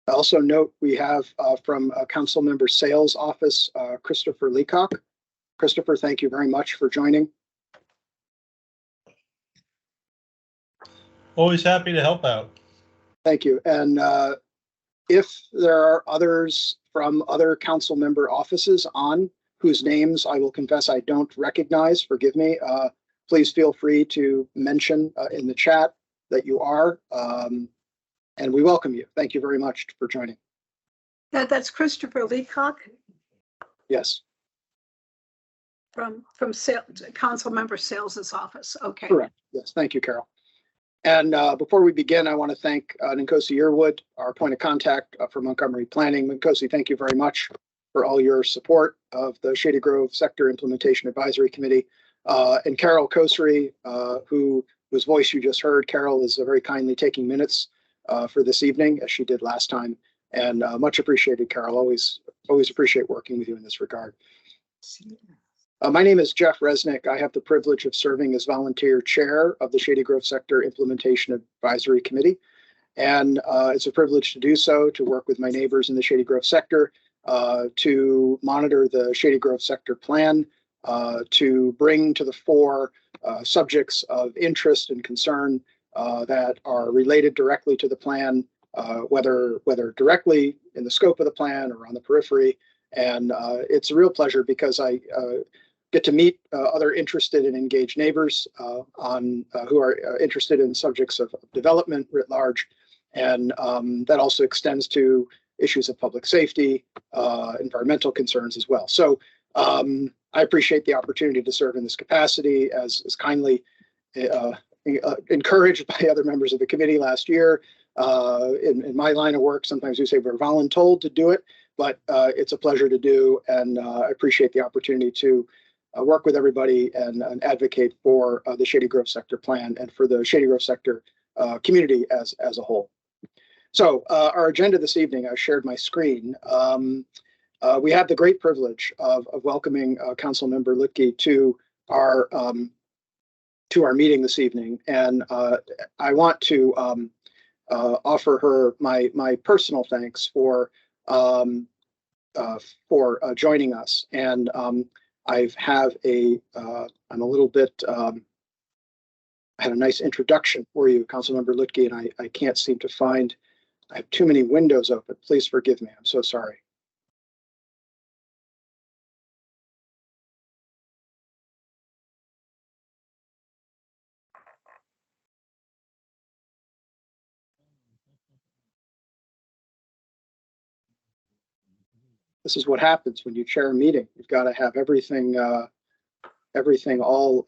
I also note we have from Council Member Sales Office, Christopher Leacock. Christopher, thank you very much for joining. Always happy to help out. Thank you. And if there are others from other council member offices on whose names I will confess I don't recognize, forgive me, please feel free to mention in the chat that you are, and we welcome you. Thank you very much for joining. That's Christopher Leacock? Yes. From Council Member Sales's office. Okay. Correct. Yes. Thank you, Carol. And before we begin, I want to thank Nkosi Yearwood, our point of contact for Montgomery Planning. Nkosi, thank you very much for all your support of the Shady Grove Sector Implementation Advisory Committee. And Carol Kosary, whose voice you just heard. Carol is very kindly taking minutes for this evening, as she did last time. And much appreciated, Carol. Always appreciate working with you in this regard. My name is Jeff Resnick. I have the privilege of serving as volunteer chair of the Shady Grove Sector Implementation Advisory Committee. And it's a privilege to do so, to work with my neighbors in the Shady Grove sector, to monitor the Shady Grove sector plan, to bring to the fore subjects of interest and concern that are related directly to the plan, whether directly in the scope of the plan or on the periphery. And it's a real pleasure because I get to meet other interested and engaged neighbors who are interested in subjects of development writ large. And that also extends to issues of public safety, environmental concerns as well. So I appreciate the opportunity to serve in this capacity, as kindly encouraged by other members of the committee last year. In my line of work, sometimes we say we're voluntold to do it, but it's a pleasure to do, and I appreciate the opportunity to work with everybody and advocate for the Shady Grove sector plan and for the Shady Grove sector community as a whole. So our agenda this evening, I shared my screen. We have the great privilege of welcoming Councilmember Lutke to our meeting this evening, and I want to offer her my personal thanks for joining us. And I'm a little bit. I had a nice introduction for you, Councilmember Lutke, and I can't seem to find. I have too many windows open. Please forgive me. I'm so sorry. This is what happens when you chair a meeting. You've got to have everything all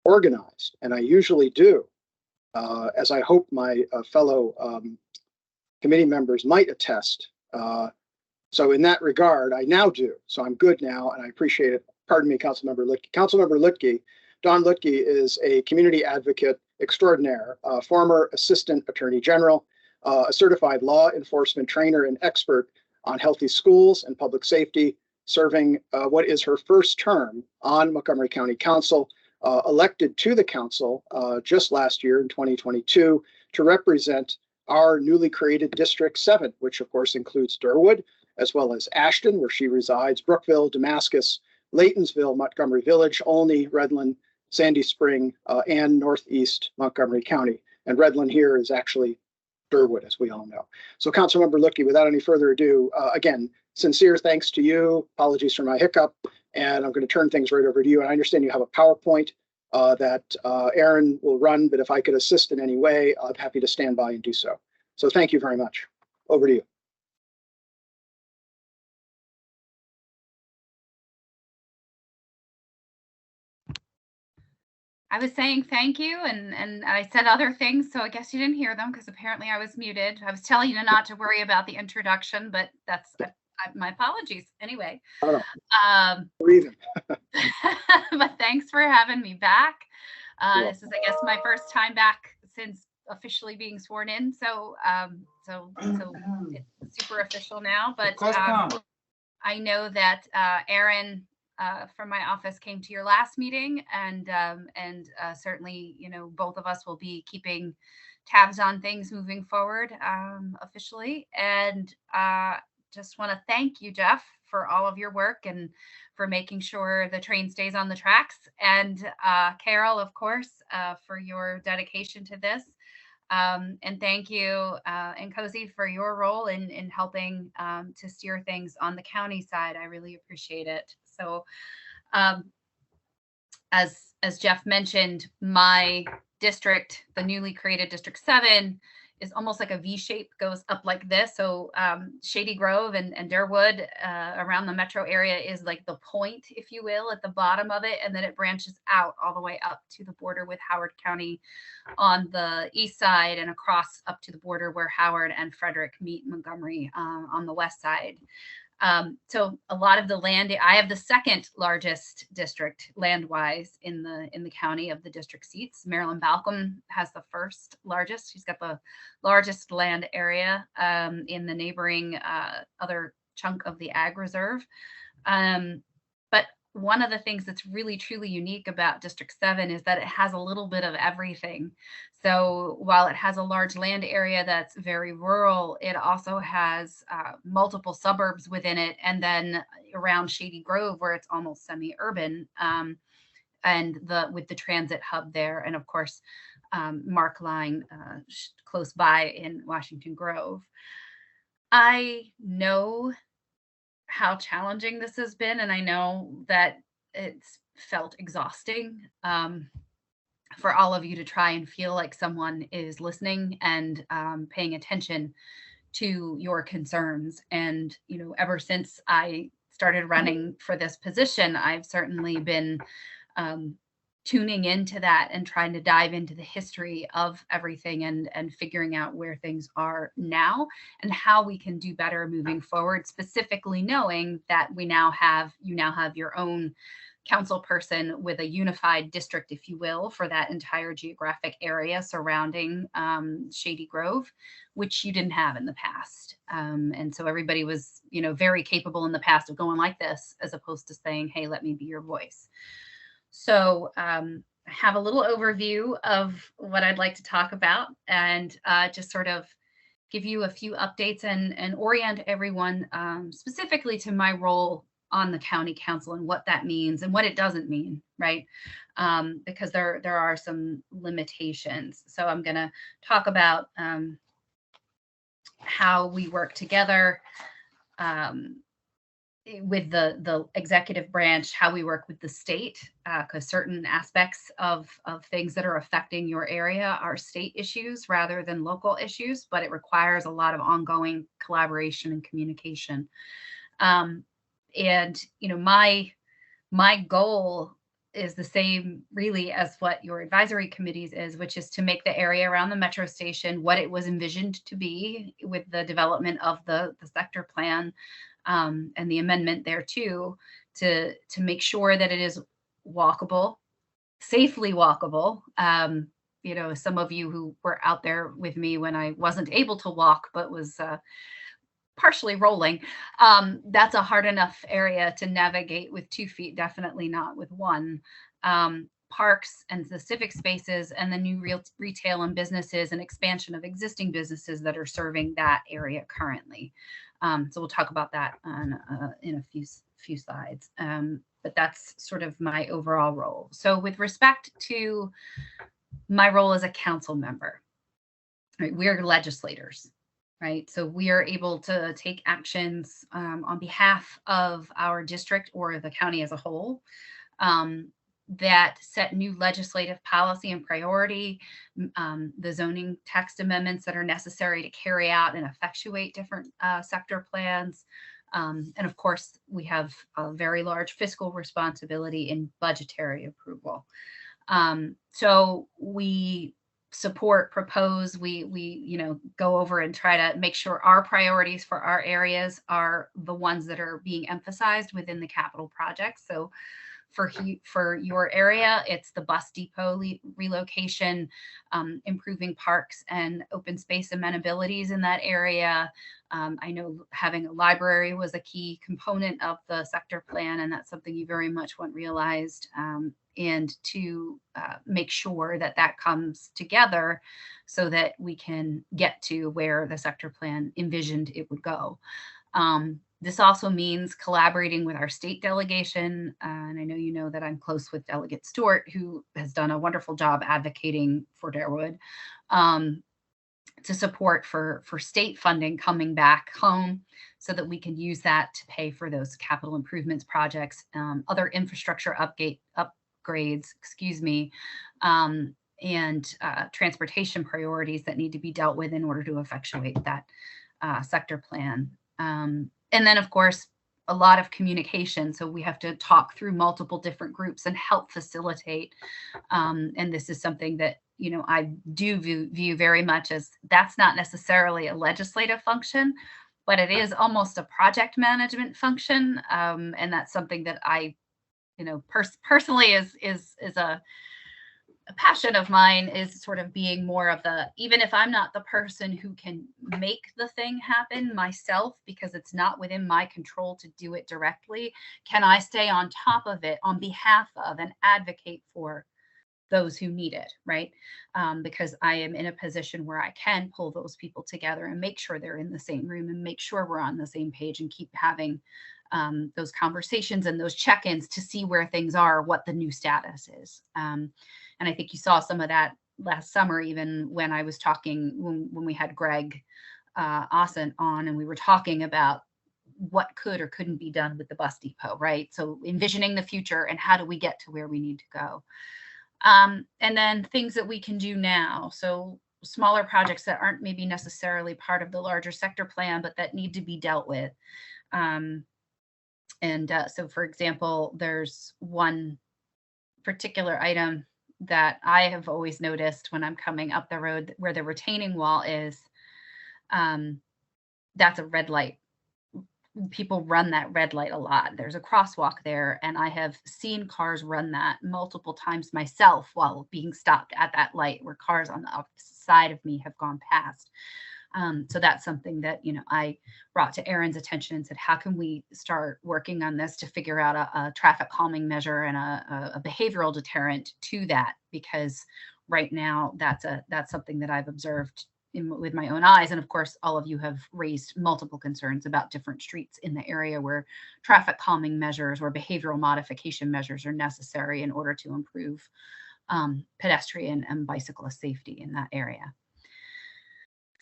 organized, and I usually do, as I hope my fellow committee members might attest. So in that regard, I now do. So I'm good now, and I appreciate it. Pardon me, Councilmember Lutke. Councilmember Lutke, Don Lutke is a community advocate extraordinaire, former assistant attorney general, a certified law enforcement trainer and expert on healthy schools and public safety, serving what is her first term on Montgomery County Council, elected to the council just last year in 2022 to represent our newly created District 7, which of course includes Durwood, as well as Ashton, where she resides, Brookville, Damascus, Laytonsville, Montgomery Village, Olney, Redland, Sandy Spring, and Northeast Montgomery County. And Redland here is actually Durwood, as we all know. So Councilmember Lutke, without any further ado, again, sincere thanks to you. Apologies for my hiccup. And I'm going to turn things right over to you. And I understand you have a PowerPoint that Aaron will run, but if I could assist in any way, I'm happy to stand by and do so. So thank you very much. Over to you. I was saying thank you, and I said other things, so I guess you didn't hear them because apparently I was muted. I was telling you not to worry about the introduction, but that's my apologies. Anyway, but thanks for having me back. This is, I guess, my first time back since officially being sworn in, so it's super official now. But I know that Aaron from my office came to your last meeting, and certainly, both of us will be keeping tabs on things moving forward officially. And just want to thank you, Jeff, for all of your work and for making sure the train stays on the tracks. And Carol, of course, for your dedication to this. And thank you, Nkosi, for your role in helping to steer things on the county side. I really appreciate it. So as Jeff mentioned, my district, the newly created District 7, is almost like a V shape, goes up like this. So Shady Grove and Durwood around the metro area is like the point, if you will, at the bottom of it. And then it branches out all the way up to the border with Howard County on the east side, and across up to the border where Howard and Frederick meet Montgomery on the west side. So a lot of the land, I have the second largest district land-wise in the county of the district seats. Marilyn Balcom has the first largest. She's got the largest land area in the neighboring other chunk of the ag reserve. But one of the things that's really truly unique about District 7 is that it has a little bit of everything. So while it has a large land area that's very rural, it also has multiple suburbs within it. And then around Shady Grove, where it's almost semi-urban, and with the transit hub there. And of course, Mark Line close by in Washington Grove. I know how challenging this has been, and I know that it's felt exhausting for all of you to try and feel like someone is listening and paying attention to your concerns. And ever since I started running for this position, I've certainly been tuning into that and trying to dive into the history of everything and figuring out where things are now and how we can do better moving forward, specifically knowing that you now have your own council person with a unified district, if you will, for that entire geographic area surrounding Shady Grove, which you didn't have in the past. And so everybody was, very capable in the past of going like this, as opposed to saying, hey, let me be your voice. So I have a little overview of what I'd like to talk about, and just sort of give you a few updates and orient everyone specifically to my role on the county council and what that means and what it doesn't mean, right? Because there are some limitations. So I'm going to talk about how we work together with the executive branch, how we work with the state, because certain aspects of things that are affecting your area are state issues rather than local issues, but it requires a lot of ongoing collaboration and communication. And my goal is the same really as what your advisory committees is, which is to make the area around the metro station what it was envisioned to be with the development of the sector plan and the amendment there too, to make sure that it is walkable, safely walkable. Some of you who were out there with me when I wasn't able to walk, but was partially rolling, that's a hard enough area to navigate with 2 feet, definitely not with 1. Parks and the civic spaces and the new retail and businesses and expansion of existing businesses that are serving that area currently. So we'll talk about that in a few slides. But that's sort of my overall role. So with respect to my role as a council member, right, we're legislators. Right. So we are able to take actions on behalf of our district or the county as a whole that set new legislative policy and priority, the zoning text amendments that are necessary to carry out and effectuate different sector plans. And of course, we have a very large fiscal responsibility in budgetary approval. So we support, propose, we go over and try to make sure our priorities for our areas are the ones that are being emphasized within the capital projects. So for your area, it's the bus depot relocation, improving parks and open space amenabilities in that area. I know having a library was a key component of the sector plan, and that's something you very much want realized. And to make sure that that comes together so that we can get to where the sector plan envisioned it would go. This also means collaborating with our state delegation. And I know you know that I'm close with Delegate Stewart, who has done a wonderful job advocating for Darewood, to support for state funding coming back home so that we can use that to pay for those capital improvements projects, other infrastructure upgrades, and transportation priorities that need to be dealt with in order to effectuate that sector plan. And then, of course, a lot of communication. So we have to talk through multiple different groups and help facilitate. And this is something that, you know, I do view very much as that's not necessarily a legislative function, but it is almost a project management function. And that's something that I, you know, personally is a passion of mine, is sort of being more of the, even if I'm not the person who can make the thing happen myself, because it's not within my control to do it directly, can I stay on top of it on behalf of and advocate for those who need it, right? Because I am in a position where I can pull those people together and make sure they're in the same room and make sure we're on the same page and keep having those conversations and those check-ins to see where things are, what the new status is. And I think you saw some of that last summer, even when I was talking, when we had Greg Austin on, and we were talking about what could or couldn't be done with the bus depot, right? So envisioning the future and how do we get to where we need to go. And then things that we can do now. So smaller projects that aren't maybe necessarily part of the larger sector plan, but that need to be dealt with. So, for example, there's one particular item that I have always noticed when I'm coming up the road where the retaining wall is. That's a red light. People run that red light a lot. There's a crosswalk there, and I have seen cars run that multiple times myself while being stopped at that light, where cars on the opposite side of me have gone past. So that's something that, you know, I brought to Erin's attention and said, how can we start working on this to figure out a traffic calming measure and a behavioral deterrent to that? Because right now that's something that I've observed with my own eyes. And of course, all of you have raised multiple concerns about different streets in the area where traffic calming measures or behavioral modification measures are necessary in order to improve pedestrian and bicyclist safety in that area.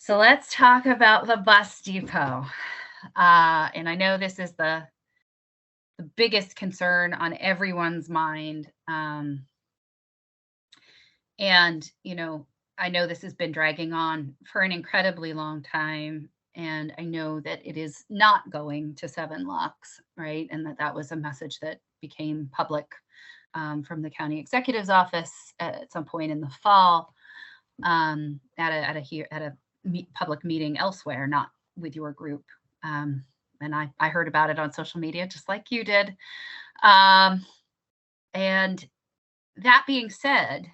So let's talk about the bus depot. And I know this is the biggest concern on everyone's mind. And, you know, I know this has been dragging on for an incredibly long time. And I know that it is not going to 7 locks, right? And that was a message that became public from the county executive's office at some point in the fall at a public meeting elsewhere, not with your group. And I heard about it on social media, just like you did. And that being said,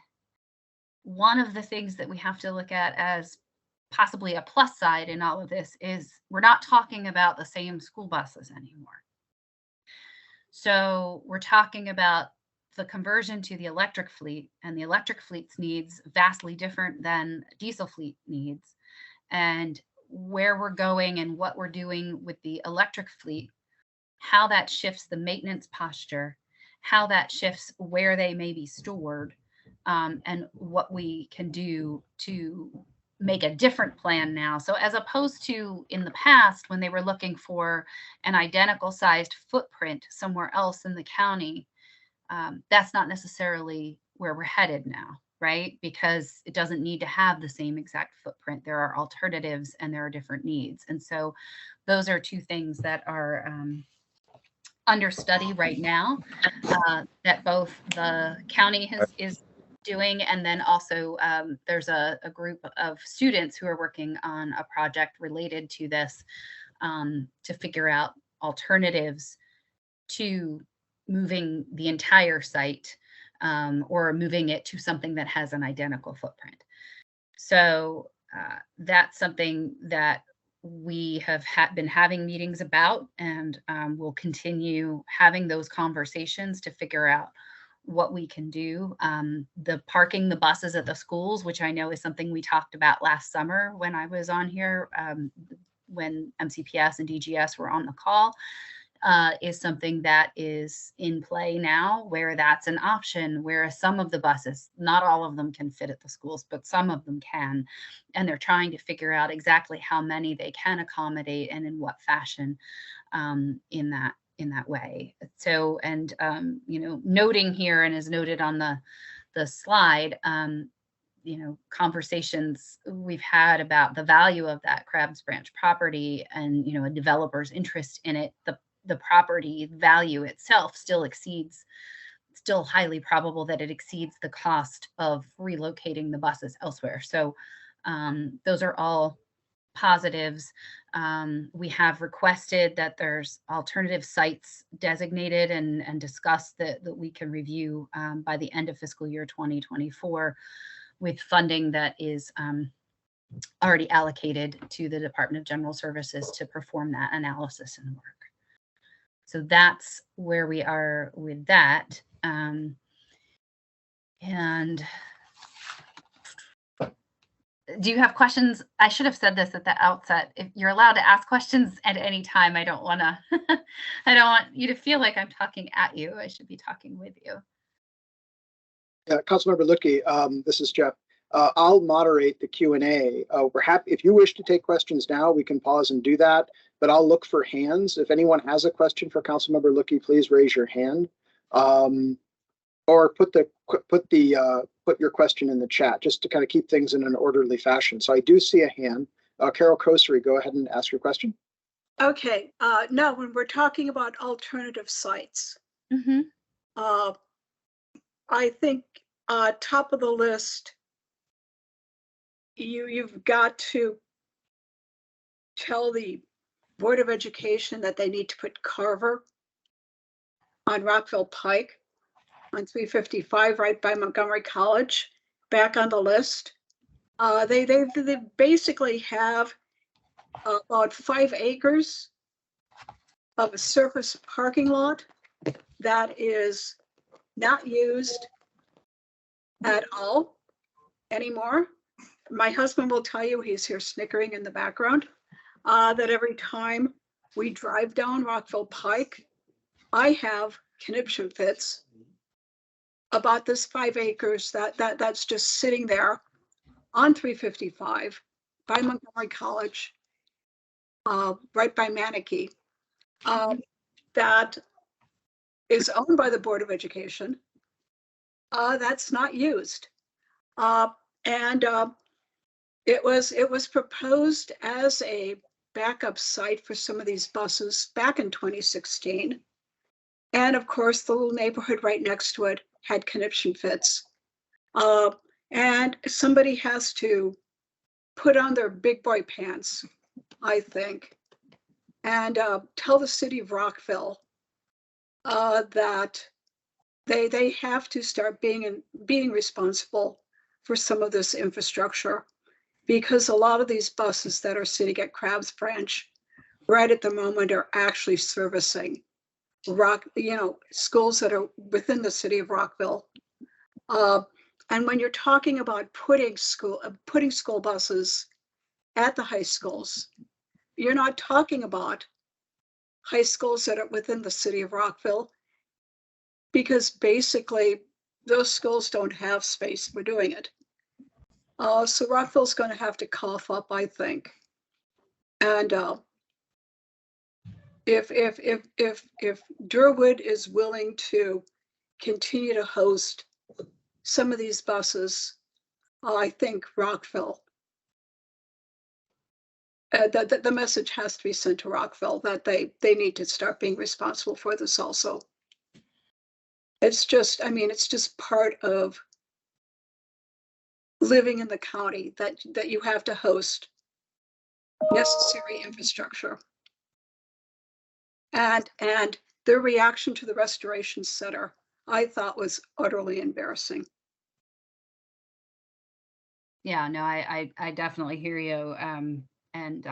one of the things that we have to look at as possibly a plus side in all of this is we're not talking about the same school buses anymore. So we're talking about the conversion to the electric fleet, and the electric fleet's needs vastly different than diesel fleet needs. And where we're going and what we're doing with the electric fleet, how that shifts the maintenance posture, how that shifts where they may be stored, and what we can do to make a different plan now. So as opposed to in the past, when they were looking for an identical sized footprint somewhere else in the county, that's not necessarily where we're headed now, right? Because it doesn't need to have the same exact footprint. There are alternatives and there are different needs. And so those are two things that are under study right now, that both the county is doing, and then also there's a group of students who are working on a project related to this to figure out alternatives to moving the entire site or moving it to something that has an identical footprint. So that's something that we have been having meetings about, and we'll continue having those conversations to figure out what we can do. The parking the buses at the schools, which I know is something we talked about last summer when I was on here, when MCPS and DGS were on the call, is something that is in play now, where that's an option, where some of the buses, not all of them can fit at the schools, but some of them can. And they're trying to figure out exactly how many they can accommodate and in what fashion in that way. So, and noting here, and as noted on the slide, conversations we've had about the value of that Crabs Branch property and, a developer's interest in it, the property value itself still highly probable that it exceeds the cost of relocating the buses elsewhere. So those are all positives. We have requested that there's alternative sites designated and discussed that we can review by the end of fiscal year 2024 with funding that is already allocated to the Department of General Services to perform that analysis and work. So that's where we are with that. And do you have questions? I should have said this at the outset. If you're allowed to ask questions at any time, I don't want you to feel like I'm talking at you. I should be talking with you. Yeah, Councilmember Lutke, this is Jeff. I'll moderate the Q&A. We're happy if you wish to take questions now, we can pause and do that, but I'll look for hands. If anyone has a question for Councilmember Lutke, please raise your hand, or put your question in the chat, just to kind of keep things in an orderly fashion. So I do see a hand. Carol Kosery, go ahead and ask your question. Okay. No, when we're talking about alternative sites, I think top of the list, you've got to tell the Board of Education that they need to put Carver on Rockville Pike on 355 right by Montgomery College back on the list. They basically have about 5 acres of a surface parking lot that is not used at all anymore. My husband will tell you, he's here snickering in the background, that every time we drive down Rockville Pike, I have conniption fits about this 5 acres that's just sitting there on 355 by Montgomery College, right by Manakee, that is owned by the Board of Education. That's not used. And it was proposed as a backup site for some of these buses back in 2016. And of course, the little neighborhood right next to it had conniption fits. And somebody has to put on their big boy pants, I think, and tell the city of Rockville that they have to start being responsible for some of this infrastructure, because a lot of these buses that are sitting at Crabs Branch right at the moment are actually servicing schools that are within the city of Rockville. And when you're talking about putting school buses at the high schools, you're not talking about high schools that are within the city of Rockville, because basically those schools don't have space for doing it. So Rockville's going to have to cough up, I think. And if Durwood is willing to continue to host some of these buses, I think Rockville, the message has to be sent to Rockville that they need to start being responsible for this also. It's just part of living in the county that you have to host necessary infrastructure. And their reaction to the Restoration Center, I thought was utterly embarrassing. Yeah, no, I definitely hear you. And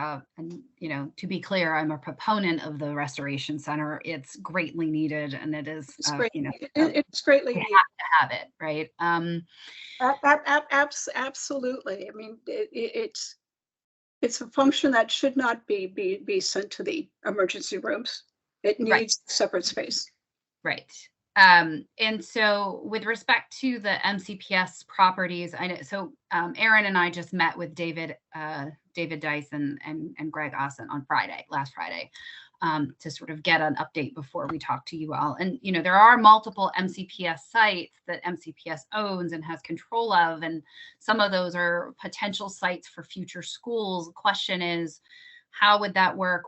you know, to be clear, I'm a proponent of the Restoration Center. It's greatly needed, and it is, It's great. you know, It's greatly we needed. have to have it, right? Absolutely. I mean, it's a function that should not be sent to the emergency rooms. It Right. needs separate space. Right. And so with respect to the MCPS properties, I know, so Aaron and I just met with David Dice and Greg Austin on last Friday, to sort of get an update before we talk to you all. And, you know, there are multiple MCPS sites that MCPS owns and has control of, and some of those are potential sites for future schools. The question is, how would that work?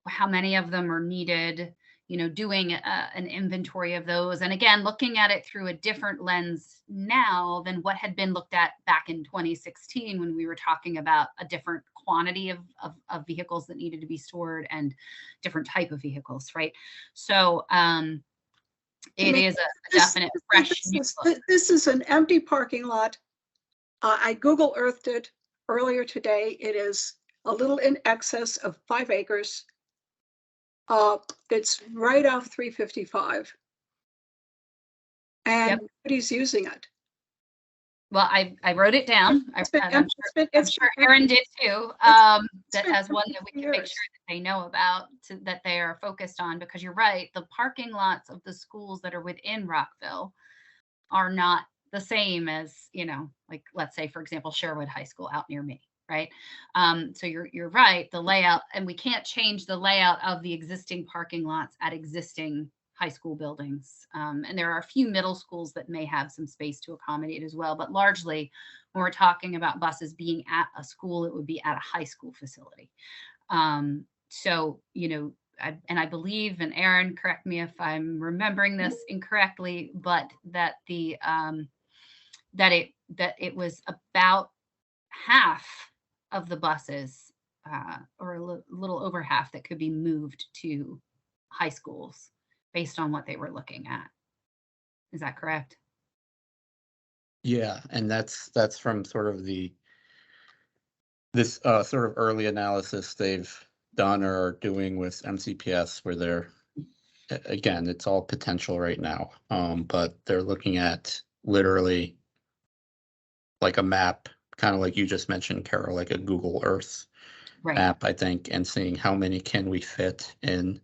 How many of them are needed? You know, doing an inventory of those. And again, looking at it through a different lens now than what had been looked at back in 2016, when we were talking about a different quantity of vehicles that needed to be stored and different type of vehicles, right? So it is a definite fresh. This is an empty parking lot. I Google Earthed it earlier today. It is a little in excess of 5 acres. It's right off 355, and nobody's using it. Well, I wrote it down. I'm sure Aaron did too. That as one that we can make sure that they know about, that they are focused on, because you're right, the parking lots of the schools that are within Rockville are not the same as, you know, like, let's say, for example, Sherwood High School out near me. Right. So you're right. The layout, and we can't change the layout of the existing parking lots at existing high school buildings. And there are a few middle schools that may have some space to accommodate as well. But largely, when we're talking about buses being at a school, it would be at a high school facility. So, you know, I believe, and Aaron, correct me if I'm remembering this incorrectly, but that that it was about half of the buses, or a little over half, that could be moved to high schools based on what they were looking at. Is that correct? Yeah, and that's from sort of this sort of early analysis they've done or are doing with MCPS, where they're, again, it's all potential right now, but they're looking at literally like a map, kind of like you just mentioned, Carol, like a Google Earth map, I think, and seeing how many can we fit in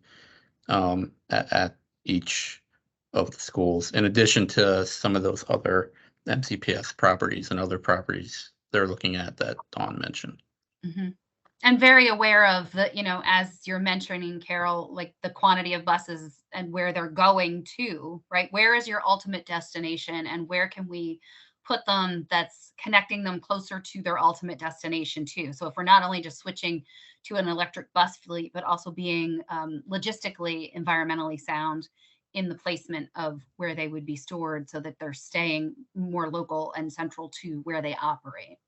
at each of the schools, in addition to some of those other MCPS properties and other properties they're looking at that Dawn mentioned. Mm-hmm. And very aware of the, you know, as you're mentioning, Carol, like the quantity of buses and where they're going to, right? Where is your ultimate destination, and where can we put them that's connecting them closer to their ultimate destination too? So if we're not only just switching to an electric bus fleet, but also being logistically, environmentally sound in the placement of where they would be stored, so that they're staying more local and central to where they operate.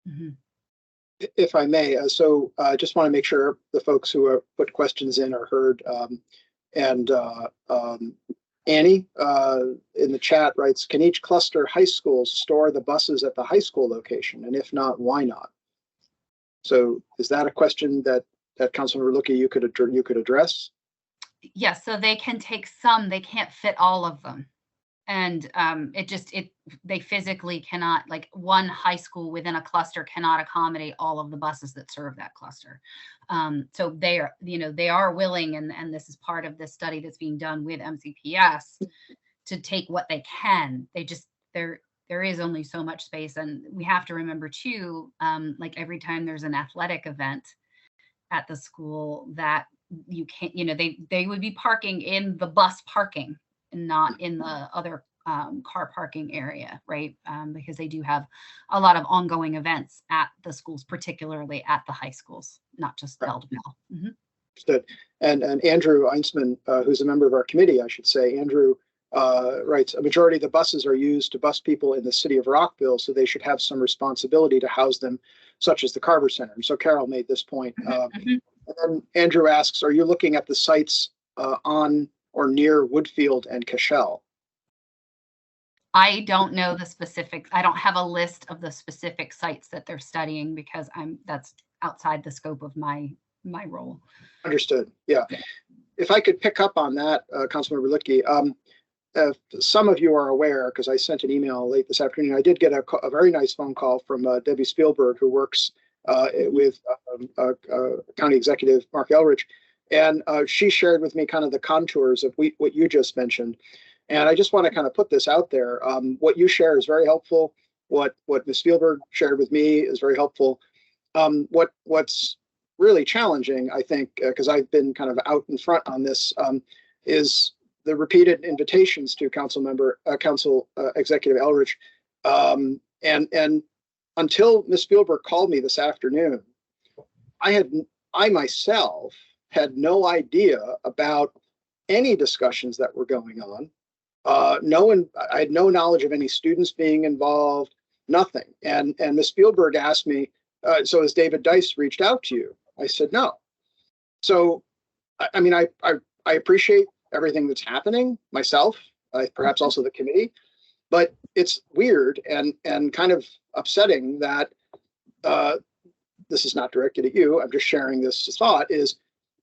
Mm-hmm. If I may, so I just want to make sure the folks who have put questions in are heard. Annie in the chat writes, can each cluster high school store the buses at the high school location? And if not, why not? So is that a question that Councilmember Lookie, you could address? Yes, so they can take some, they can't fit all of them. And they physically cannot, like one high school within a cluster cannot accommodate all of the buses that serve that cluster. So they are, you know, they are willing, and this is part of this study that's being done with MCPS, to take what they can. They just, there is only so much space. And we have to remember too, like every time there's an athletic event at the school, that you can't, you know, they would be parking in the bus parking and not in the other car parking area, right? Because they do have a lot of ongoing events at the schools, particularly at the high schools, not just bell to bell. Mm-hmm. Understood. And Andrew Einsman, who's a member of our committee, I should say, Andrew writes, a majority of the buses are used to bus people in the city of Rockville, so they should have some responsibility to house them, such as the Carver Center. And so Carol made this point And then Andrew asks, are you looking at the sites on or near Woodfield and Cashel? I don't know the specifics. I don't have a list of the specific sites that they're studying because that's outside the scope of my role. Understood. Yeah. If I could pick up on that, Councilmember Lutke, some of you are aware, because I sent an email late this afternoon, I did get a very nice phone call from Debbie Spielberg, who works with County Executive Mark Elridge. And she shared with me kind of the contours of what you just mentioned. And I just want to kind of put this out there. What you share is very helpful. What Ms. Spielberg shared with me is very helpful. What's really challenging, I think, because I've been kind of out in front on this, is the repeated invitations to Council Executive Elridge. And until Ms. Spielberg called me this afternoon, I myself had no idea about any discussions that were going on. I had no knowledge of any students being involved, nothing. And Ms. Spielberg asked me, so has David Dice reached out to you? I said, no. So, I mean, I appreciate everything that's happening myself, perhaps also the committee, but it's weird and kind of upsetting that this is not directed at you. I'm just sharing this thought is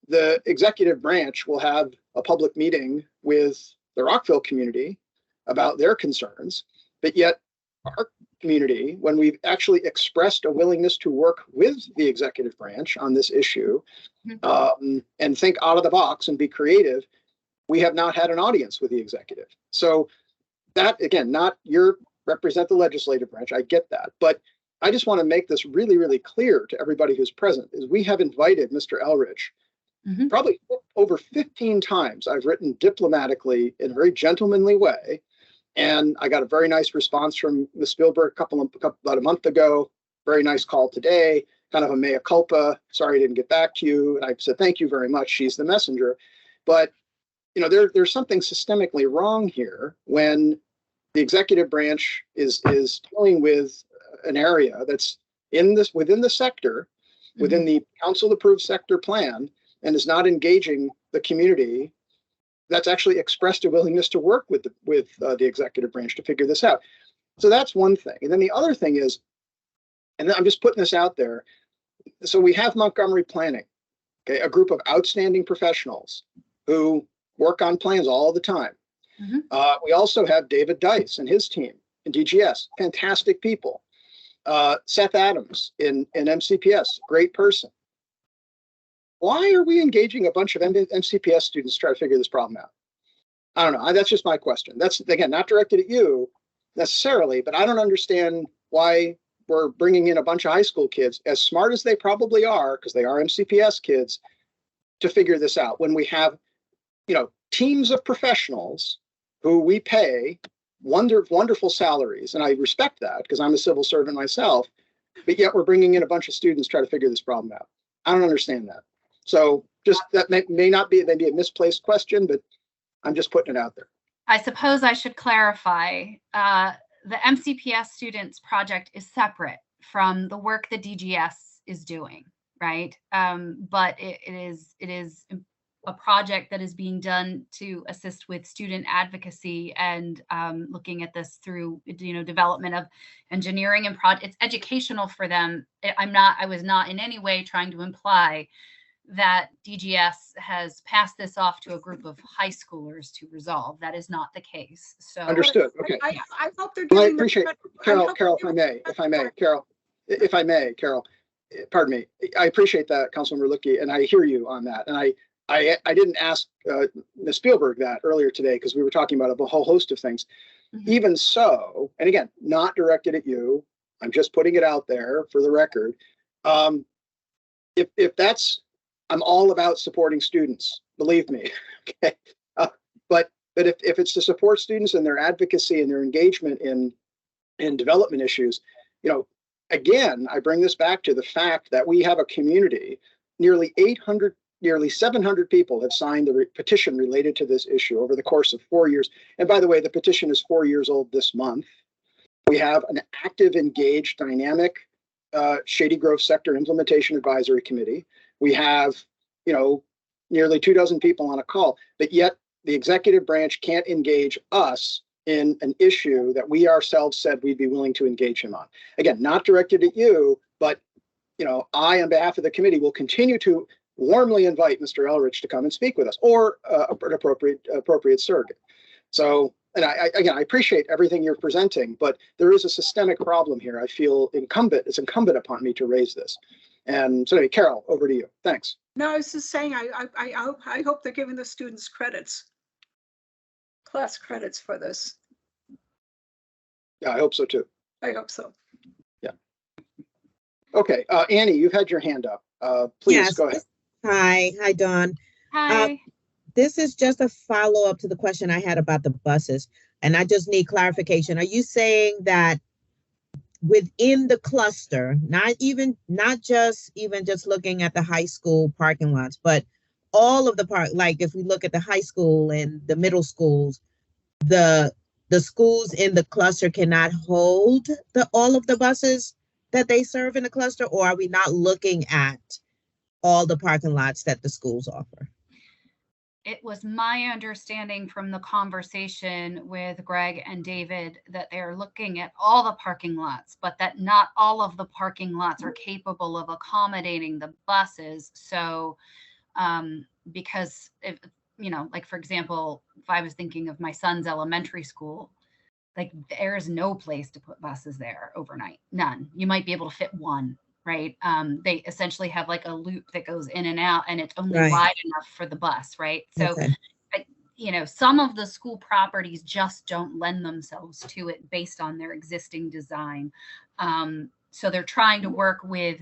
the executive branch will have a public meeting with the Rockville community about their concerns, but yet our community, when we've actually expressed a willingness to work with the executive branch on this issue and think out of the box and be creative, we have not had an audience with the executive. So that, again, not your represent the legislative branch, I get that, but I just want to make this really, really clear to everybody who's present, is we have invited Mr. Elridge probably over 15 times. I've written diplomatically in a very gentlemanly way. And I got a very nice response from Ms. Spielberg about a month ago. Very nice call today, kind of a mea culpa. Sorry I didn't get back to you. And I said, thank you very much. She's the messenger. But you know, there's something systemically wrong here when the executive branch is dealing with an area that's within the sector, within the council approved sector plan, and is not engaging the community that's actually expressed a willingness to work with the executive branch to figure this out. So that's one thing. And then the other thing is, and I'm just putting this out there. So we have Montgomery Planning, okay, a group of outstanding professionals who work on plans all the time. We also have David Dice and his team in DGS, fantastic people. Seth Adams in MCPS, great person. Why are we engaging a bunch of MCPS students to try to figure this problem out? I don't know. That's just my question. That's, again, not directed at you necessarily, but I don't understand why we're bringing in a bunch of high school kids, as smart as they probably are, because they are MCPS kids, to figure this out when we have, you know, teams of professionals who we pay wonderful salaries. And I respect that because I'm a civil servant myself, but yet we're bringing in a bunch of students to try to figure this problem out. I don't understand that. So just that may not be maybe a misplaced question, but I'm just putting it out there. I suppose I should clarify. The MCPS students project is separate from the work the DGS is doing, right? But it is a project that is being done to assist with student advocacy and looking at this through, you know, development of engineering and it's educational for them. I was not in any way trying to imply that DGS has passed this off to a group of high schoolers to resolve. That is not the case. So understood. Okay. I hope they're well, doing. I appreciate Carol, if I may, Carol, pardon me. I appreciate that, Councilmember Lutke, and I hear you on that. And I didn't ask Ms. Spielberg that earlier today because we were talking about a whole host of things. Even so, and again, not directed at you, I'm just putting it out there for the record. If that's, I'm all about supporting students, believe me. Okay, but if it's to support students and their advocacy and their engagement in development issues, you know, again, I bring this back to the fact that we have a community, nearly 700 people have signed the petition related to this issue over the course of 4 years. And by the way, the petition is 4 years old this month. We have an active, engaged, dynamic Shady Grove Sector Implementation Advisory Committee. We have you know, nearly 24 people on a call, but yet the executive branch can't engage us in an issue that we ourselves said we'd be willing to engage him on. Again, not directed at you, but, you know, I, on behalf of the committee, will continue to warmly invite Mr. Elrich to come and speak with us, or an appropriate surrogate. So, and I appreciate everything you're presenting, but there is a systemic problem here. I feel it's incumbent upon me to raise this. And so anyway, Carol, over to you. Thanks. No, I was just saying, I hope they're giving the students class credits for this. Yeah, I hope so too. I hope so. Yeah. Okay, Annie, you've had your hand up. Please Yes. go ahead. Hi, Dawn. Hi. This is just a follow-up to the question I had about the buses, and I just need clarification. Are you saying that within the cluster, not just looking at the high school parking lots, but all of the like if we look at the high school and the middle schools, the schools in the cluster cannot hold all of the buses that they serve in the cluster, or are we not looking at all the parking lots that the schools offer? It was my understanding from the conversation with Greg and David that they're looking at all the parking lots, but that not all of the parking lots are capable of accommodating the buses. So, because if, you know, like for example, if I was thinking of my son's elementary school, like there's no place to put buses there overnight, none. You might be able to fit one. Right. They essentially have like a loop that goes in and out, and it's only wide enough for the bus. Right. So, you know, some of the school properties just don't lend themselves to it based on their existing design. So they're trying to work with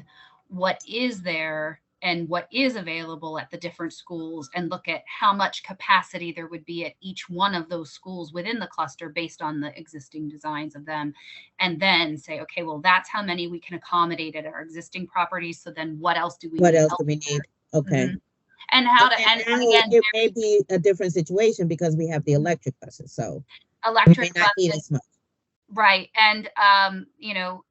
what is there and what is available at the different schools and look at how much capacity there would be at each one of those schools within the cluster based on the existing designs of them. And then say, okay, well, that's how many we can accommodate at our existing properties. So then what else do we need? Okay. Mm-hmm. And how to, and again, it may be a different situation because we have the electric buses. So electric we may not need as much. Right. And, you know,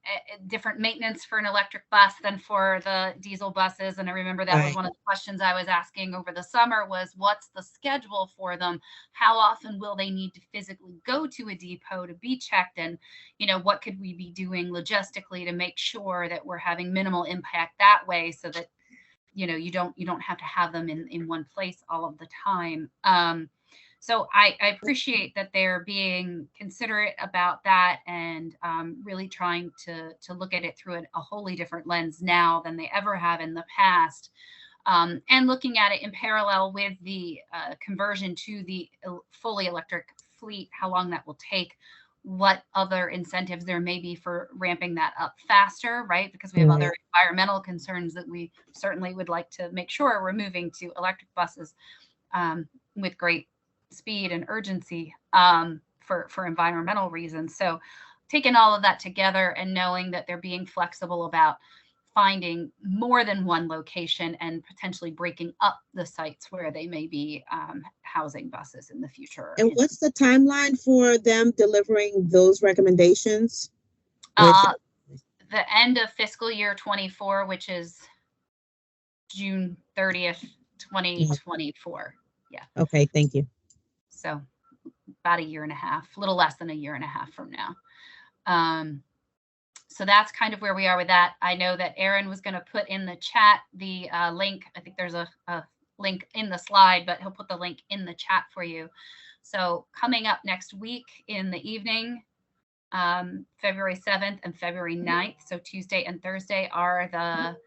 different maintenance for an electric bus than for the diesel buses. And I remember that was one of the questions I was asking over the summer was what's the schedule for them? How often will they need to physically go to a depot to be checked? And, you know, what could we be doing logistically to make sure that we're having minimal impact that way so that, you know, you don't have to have them in one place all of the time. So I appreciate that they're being considerate about that and really trying to look at it through a wholly different lens now than they ever have in the past. And looking at it in parallel with the conversion to the fully electric fleet, how long that will take, what other incentives there may be for ramping that up faster, right? Because we have other environmental concerns that we certainly would like to make sure we're moving to electric buses with great speed and urgency for environmental reasons. So taking all of that together and knowing that they're being flexible about finding more than one location and potentially breaking up the sites where they may be housing buses in the future. And what's the timeline for them delivering those recommendations? The end of fiscal year 24, which is June 30th, 2024. Yeah. Okay, thank you. So about a year and a half, a little less than a year and a half from now. So that's kind of where we are with that. I know that Aaron was going to put in the chat the link. I think there's a link in the slide, but he'll put the link in the chat for you. So coming up next week in the evening, February 7th and February 9th, so Tuesday and Thursday, are the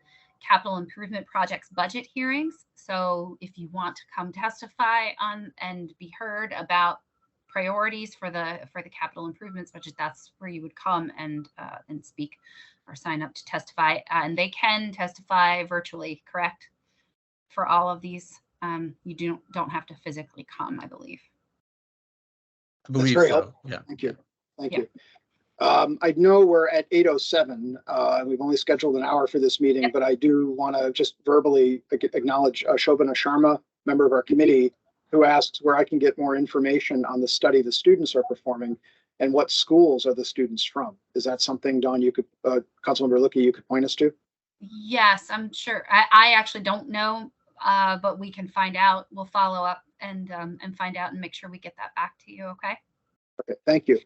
capital improvement projects budget hearings. So if you want to come testify on and be heard about priorities for the capital improvements budget, that's where you would come and speak or sign up to testify. And they can testify virtually, correct? For all of these, you don't have to physically come, I believe. That's very helpful. Yeah. Thank you. Thank you. I know we're at 8:07. We've only scheduled an hour for this meeting, but I do want to just verbally acknowledge Shobana Sharma, member of our committee, who asks where I can get more information on the study the students are performing and what schools are the students from. Is that something, Dawn, you could, Councilmember Luckey, you could point us to? Yes, I'm sure. I actually don't know but we can find out. We'll follow up and find out and make sure we get that back to you. Okay. Okay, thank you.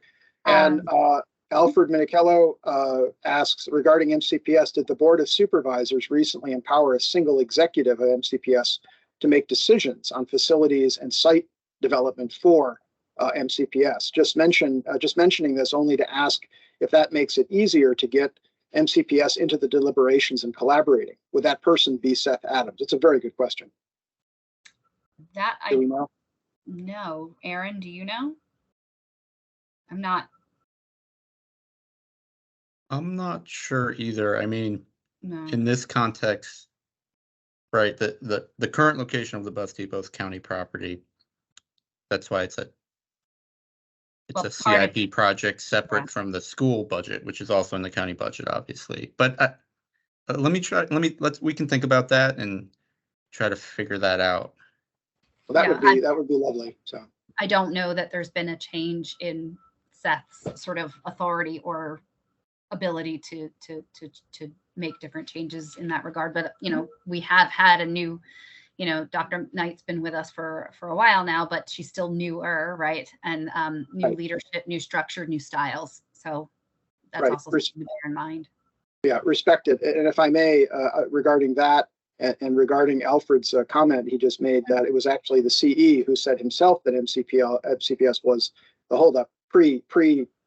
And Alfred Minichello asks, regarding MCPS, did the Board of Supervisors recently empower a single executive of MCPS to make decisions on facilities and site development for MCPS? Just mentioning this only to ask if that makes it easier to get MCPS into the deliberations and collaborating. Would that person be Seth Adams? It's a very good question. That Do we know? No. Aaron, do you know? I'm not sure either. I mean, no. in this context, right, the current location of the bus depot is county property. That's why it's a CIP project separate from the school budget, which is also in the county budget, obviously. But we can think about that and try to figure that out. Well, that would be lovely. So I don't know that there's been a change in Seth's sort of authority or ability to make different changes in that regard. But we have had a new, Dr. Knight's been with us for a while now, but she's still newer, right? And new leadership, new structure, new styles. So that's also something to bear in mind. Yeah, respected. And if I may, regarding that and regarding Alfred's comment he just made, that it was actually the CE who said himself that MCPS was the holdup pre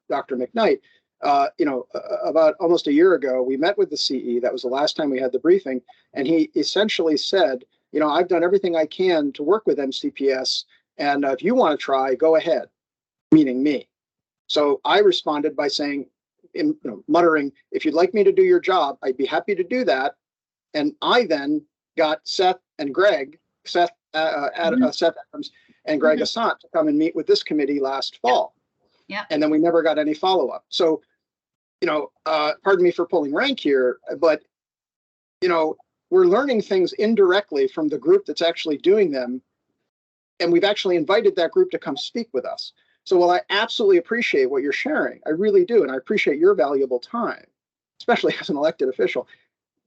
Dr. McKnight. About almost a year ago, we met with the CE. That was the last time we had the briefing. And he essentially said, I've done everything I can to work with MCPS. And if you want to try, go ahead, meaning me. So I responded by saying, muttering, if you'd like me to do your job, I'd be happy to do that. And I then got Seth and Greg, Seth Adams and Greg Assant to come and meet with this committee last fall. Yeah. And then we never got any follow-up. So, pardon me for pulling rank here, but, we're learning things indirectly from the group that's actually doing them. And we've actually invited that group to come speak with us. So while I absolutely appreciate what you're sharing, I really do, and I appreciate your valuable time, especially as an elected official,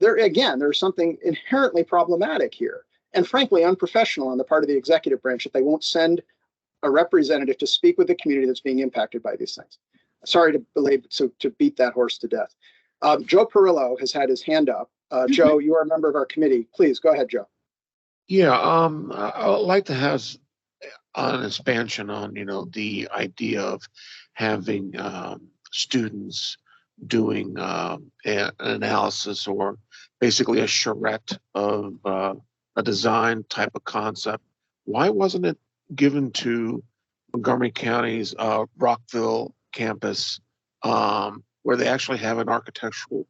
there's something inherently problematic here, and frankly unprofessional on the part of the executive branch that they won't send a representative to speak with the community that's being impacted by these things. Sorry to beat that horse to death. Joe Perillo has had his hand up. Joe, you are a member of our committee. Please go ahead, Joe. Yeah, I would like to have an expansion on, the idea of having students doing an analysis or basically a charrette of a design type of concept. Why wasn't it given to Montgomery County's Rockville campus, where they actually have an architectural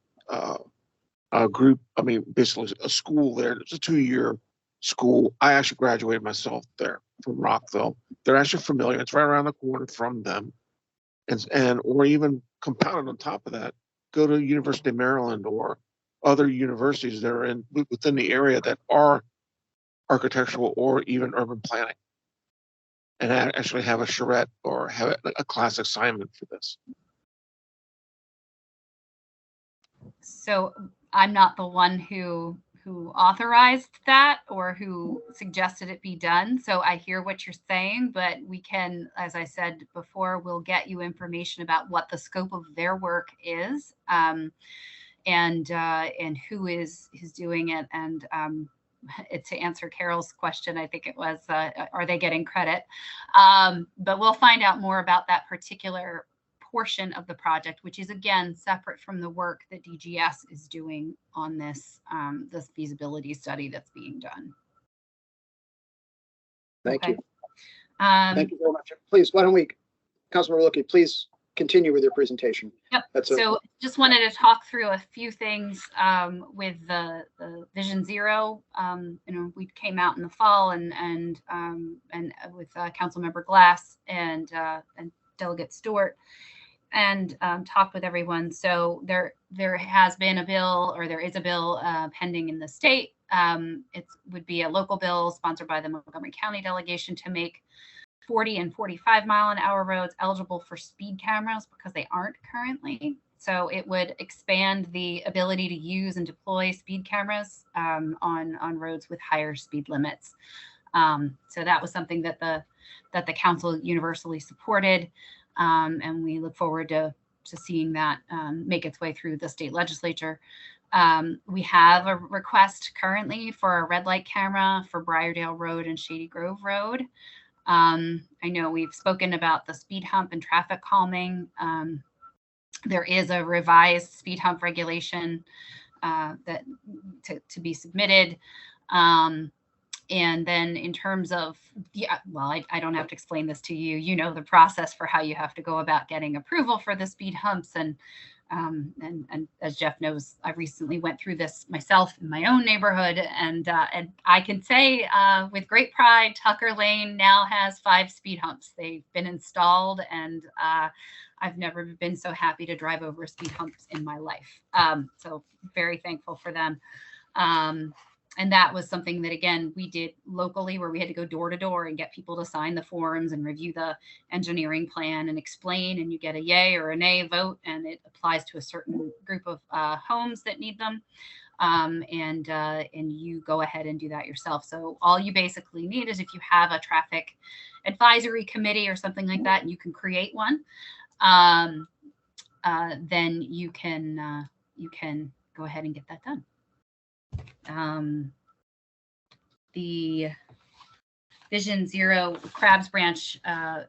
group? I mean, basically a school there. It's a 2-year school. I actually graduated myself there from Rockville. They're actually familiar. It's right around the corner from them. And or even compounded on top of that, go to University of Maryland or other universities that are within the area that are architectural or even urban planning, and actually have a charrette or have a class assignment for this. So I'm not the one who authorized that or who suggested it be done. So I hear what you're saying, but we can, as I said before, we'll get you information about what the scope of their work is, and who is doing it. And to answer Carol's question, I think it was, are they getting credit? But we'll find out more about that particular portion of the project, which is again separate from the work that DGS is doing on this this feasibility study that's being done. Thank you. Thank you very much. Please, why don't we, Councilmember Wilkie, please continue with your presentation. Yep. So just wanted to talk through a few things with the Vision Zero. We came out in the fall and with Councilmember Glass and Delegate Stewart, and talked with everyone. So there has been a bill, or there is a bill pending in the state. It would be a local bill sponsored by the Montgomery County delegation to make 40 and 45 mile an hour roads eligible for speed cameras, because they aren't currently. So it would expand the ability to use and deploy speed cameras on roads with higher speed limits. So that was something that the council universally supported, and we look forward to seeing that make its way through the state legislature. We have a request currently for a red light camera for Briardale Road and Shady Grove Road. I know we've spoken about the speed hump and traffic calming. There is a revised speed hump regulation that to be submitted. And then in terms of, I don't have to explain this to you. You know the process for how you have to go about getting approval for the speed humps. And as Jeff knows, I recently went through this myself in my own neighborhood. And I can say with great pride, Tucker Lane now has 5 speed humps. They've been installed, and I've never been so happy to drive over speed humps in my life. So very thankful for them. And that was something that, again, we did locally, where we had to go door to door and get people to sign the forms and review the engineering plan and explain, and you get a yay or a nay vote, and it applies to a certain group of homes that need them. And you go ahead and do that yourself. So all you basically need is, if you have a traffic advisory committee or something like that, and you can create one, then you can go ahead and get that done. The Vision Zero Crabs Branch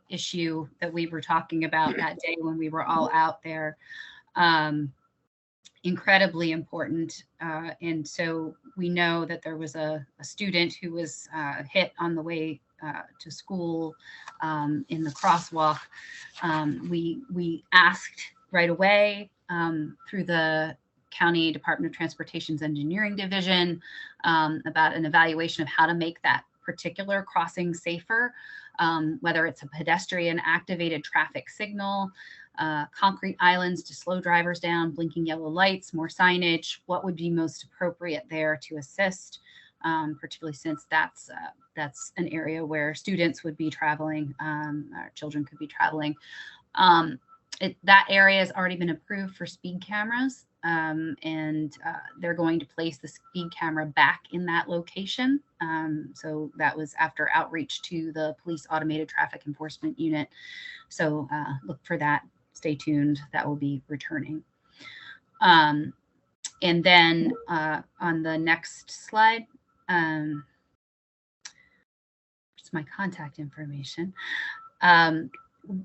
issue that we were talking about that day when we were all out there, incredibly important. And so we know that there was a student who was hit on the way to school in the crosswalk. We asked right away through the County Department of Transportation's Engineering Division about an evaluation of how to make that particular crossing safer, whether it's a pedestrian activated traffic signal, concrete islands to slow drivers down, blinking yellow lights, more signage, what would be most appropriate there to assist, particularly since that's an area where students would be traveling, our children could be traveling. That area has already been approved for speed cameras, and they're going to place the speed camera back in that location. So that was after outreach to the Police Automated Traffic Enforcement Unit. So look for that. Stay tuned. That will be returning. And then on the next slide, it's my contact information.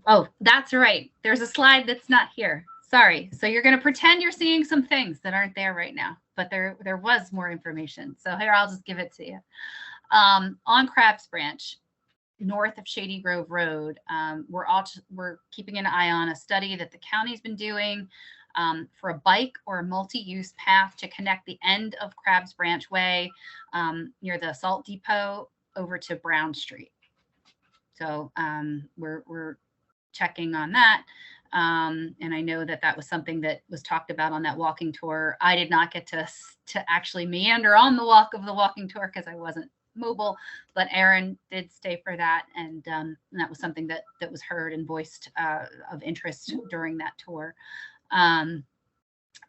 Oh, that's right. There's a slide that's not here. Sorry. So you're going to pretend you're seeing some things that aren't there right now, but there was more information. So here, I'll just give it to you. On Crabs Branch, north of Shady Grove Road, we're keeping an eye on a study that the county's been doing for a bike or a multi-use path to connect the end of Crabs Branch Way near the Salt Depot over to Brown Street. So we're checking on that. And I know that was something that was talked about on that walking tour. I did not get to actually meander on the walking tour because I wasn't mobile, but Aaron did stay for that. And that was something that was heard and voiced of interest during that tour. And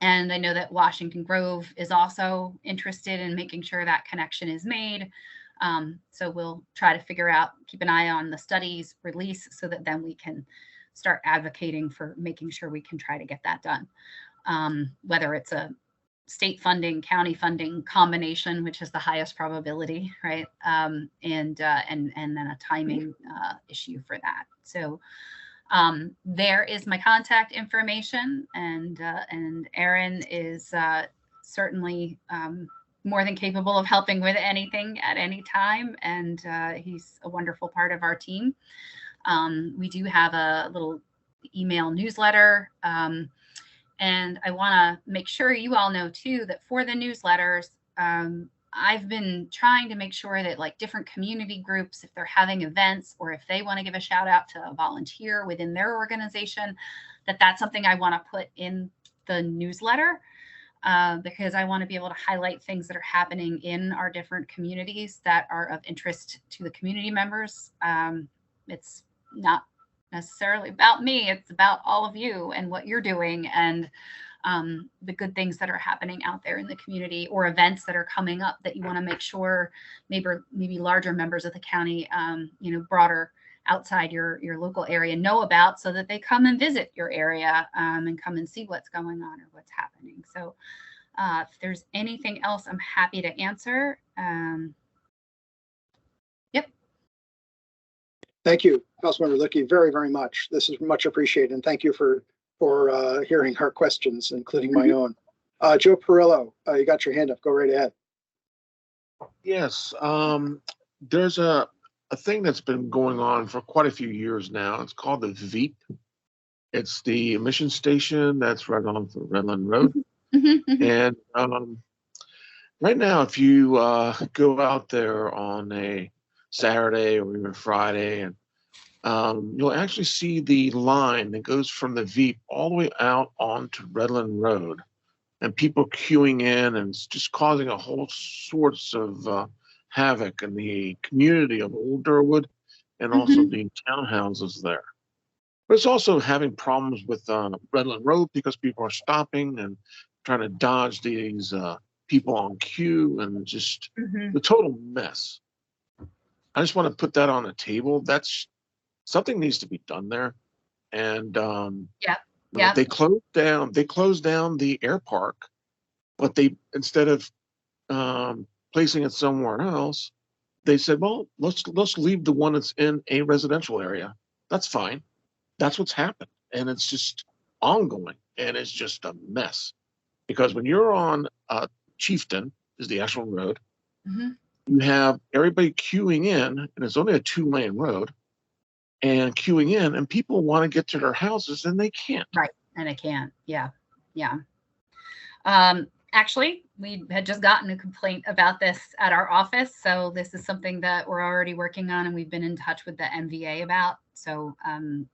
I know that Washington Grove is also interested in making sure that connection is made. So we'll try to figure out, keep an eye on the study's release so that then we can start advocating for making sure we can try to get that done. Whether it's a state funding, county funding combination, which is the highest probability, right? And then a timing issue for that. So there is my contact information, and Aaron is certainly more than capable of helping with anything at any time. And he's a wonderful part of our team. We do have a little email newsletter. And I want to make sure you all know too, that for the newsletters, I've been trying to make sure that like different community groups, if they're having events or if they want to give a shout out to a volunteer within their organization, that's something I want to put in the newsletter. Because I want to be able to highlight things that are happening in our different communities that are of interest to the community members. It's not necessarily about me. It's about all of you and what you're doing and the good things that are happening out there in the community or events that are coming up that you want to make sure maybe larger members of the county, broader outside your local area know about, so that they come and visit your area and come and see what's going on or what's happening. So if there's anything else, I'm happy to answer. Yep. Thank you, Councilmember Licky, very, very much. This is much appreciated, and thank you for hearing our questions, including my own. Joe Perillo, you got your hand up. Go right ahead. Yes, there's a thing that's been going on for quite a few years now. It's called the VEEP. It's the emission station that's right on the Redland Road. And right now, if you go out there on a Saturday or even Friday, and you'll actually see the line that goes from the Veep all the way out onto Redland Road, and people queuing in, and it's just causing a whole sorts of havoc in the community of Old Durwood and also the townhouses there. But it's also having problems with Redland Road because people are stopping and trying to dodge these people on queue, and just the total mess. I just want to put that on the table. That's something needs to be done there. And they closed down the air park, but they, instead of placing it somewhere else, they said, well, let's leave the one that's in a residential area. That's fine. That's what's happened. And it's just ongoing, and it's just a mess. Because when you're on Chieftain is the actual road, you have everybody queuing in, and it's only a 2-lane road, and queuing in, and people want to get to their houses and they can't. Right, and they can't. Yeah. Actually, we had just gotten a complaint about this at our office, so this is something that we're already working on, and we've been in touch with the MVA about. So I'm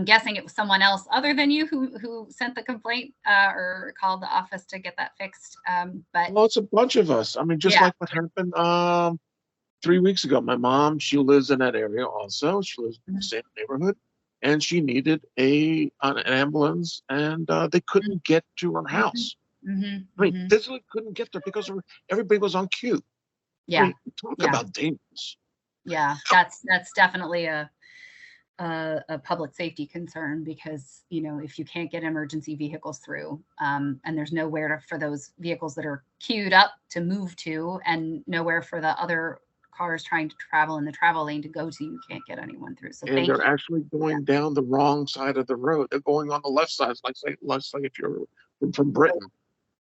guessing it was someone else other than you who sent the complaint or called the office to get that fixed. But well, it's a bunch of us. I mean, just like what happened 3 weeks ago. My mom, she lives in that area also. She lives in the same neighborhood, and she needed an ambulance, and they couldn't get to her house. I mean, physically couldn't get there because everybody was on queue. Yeah. I mean, talk about dangerous. Yeah, that's definitely a public safety concern, because if you can't get emergency vehicles through, and there's nowhere for those vehicles that are queued up to move to, and nowhere for the other cars trying to travel in the travel lane to go to, you can't get anyone through. So and they're actually going down the wrong side of the road. They're going on the left side, like if you're from Britain,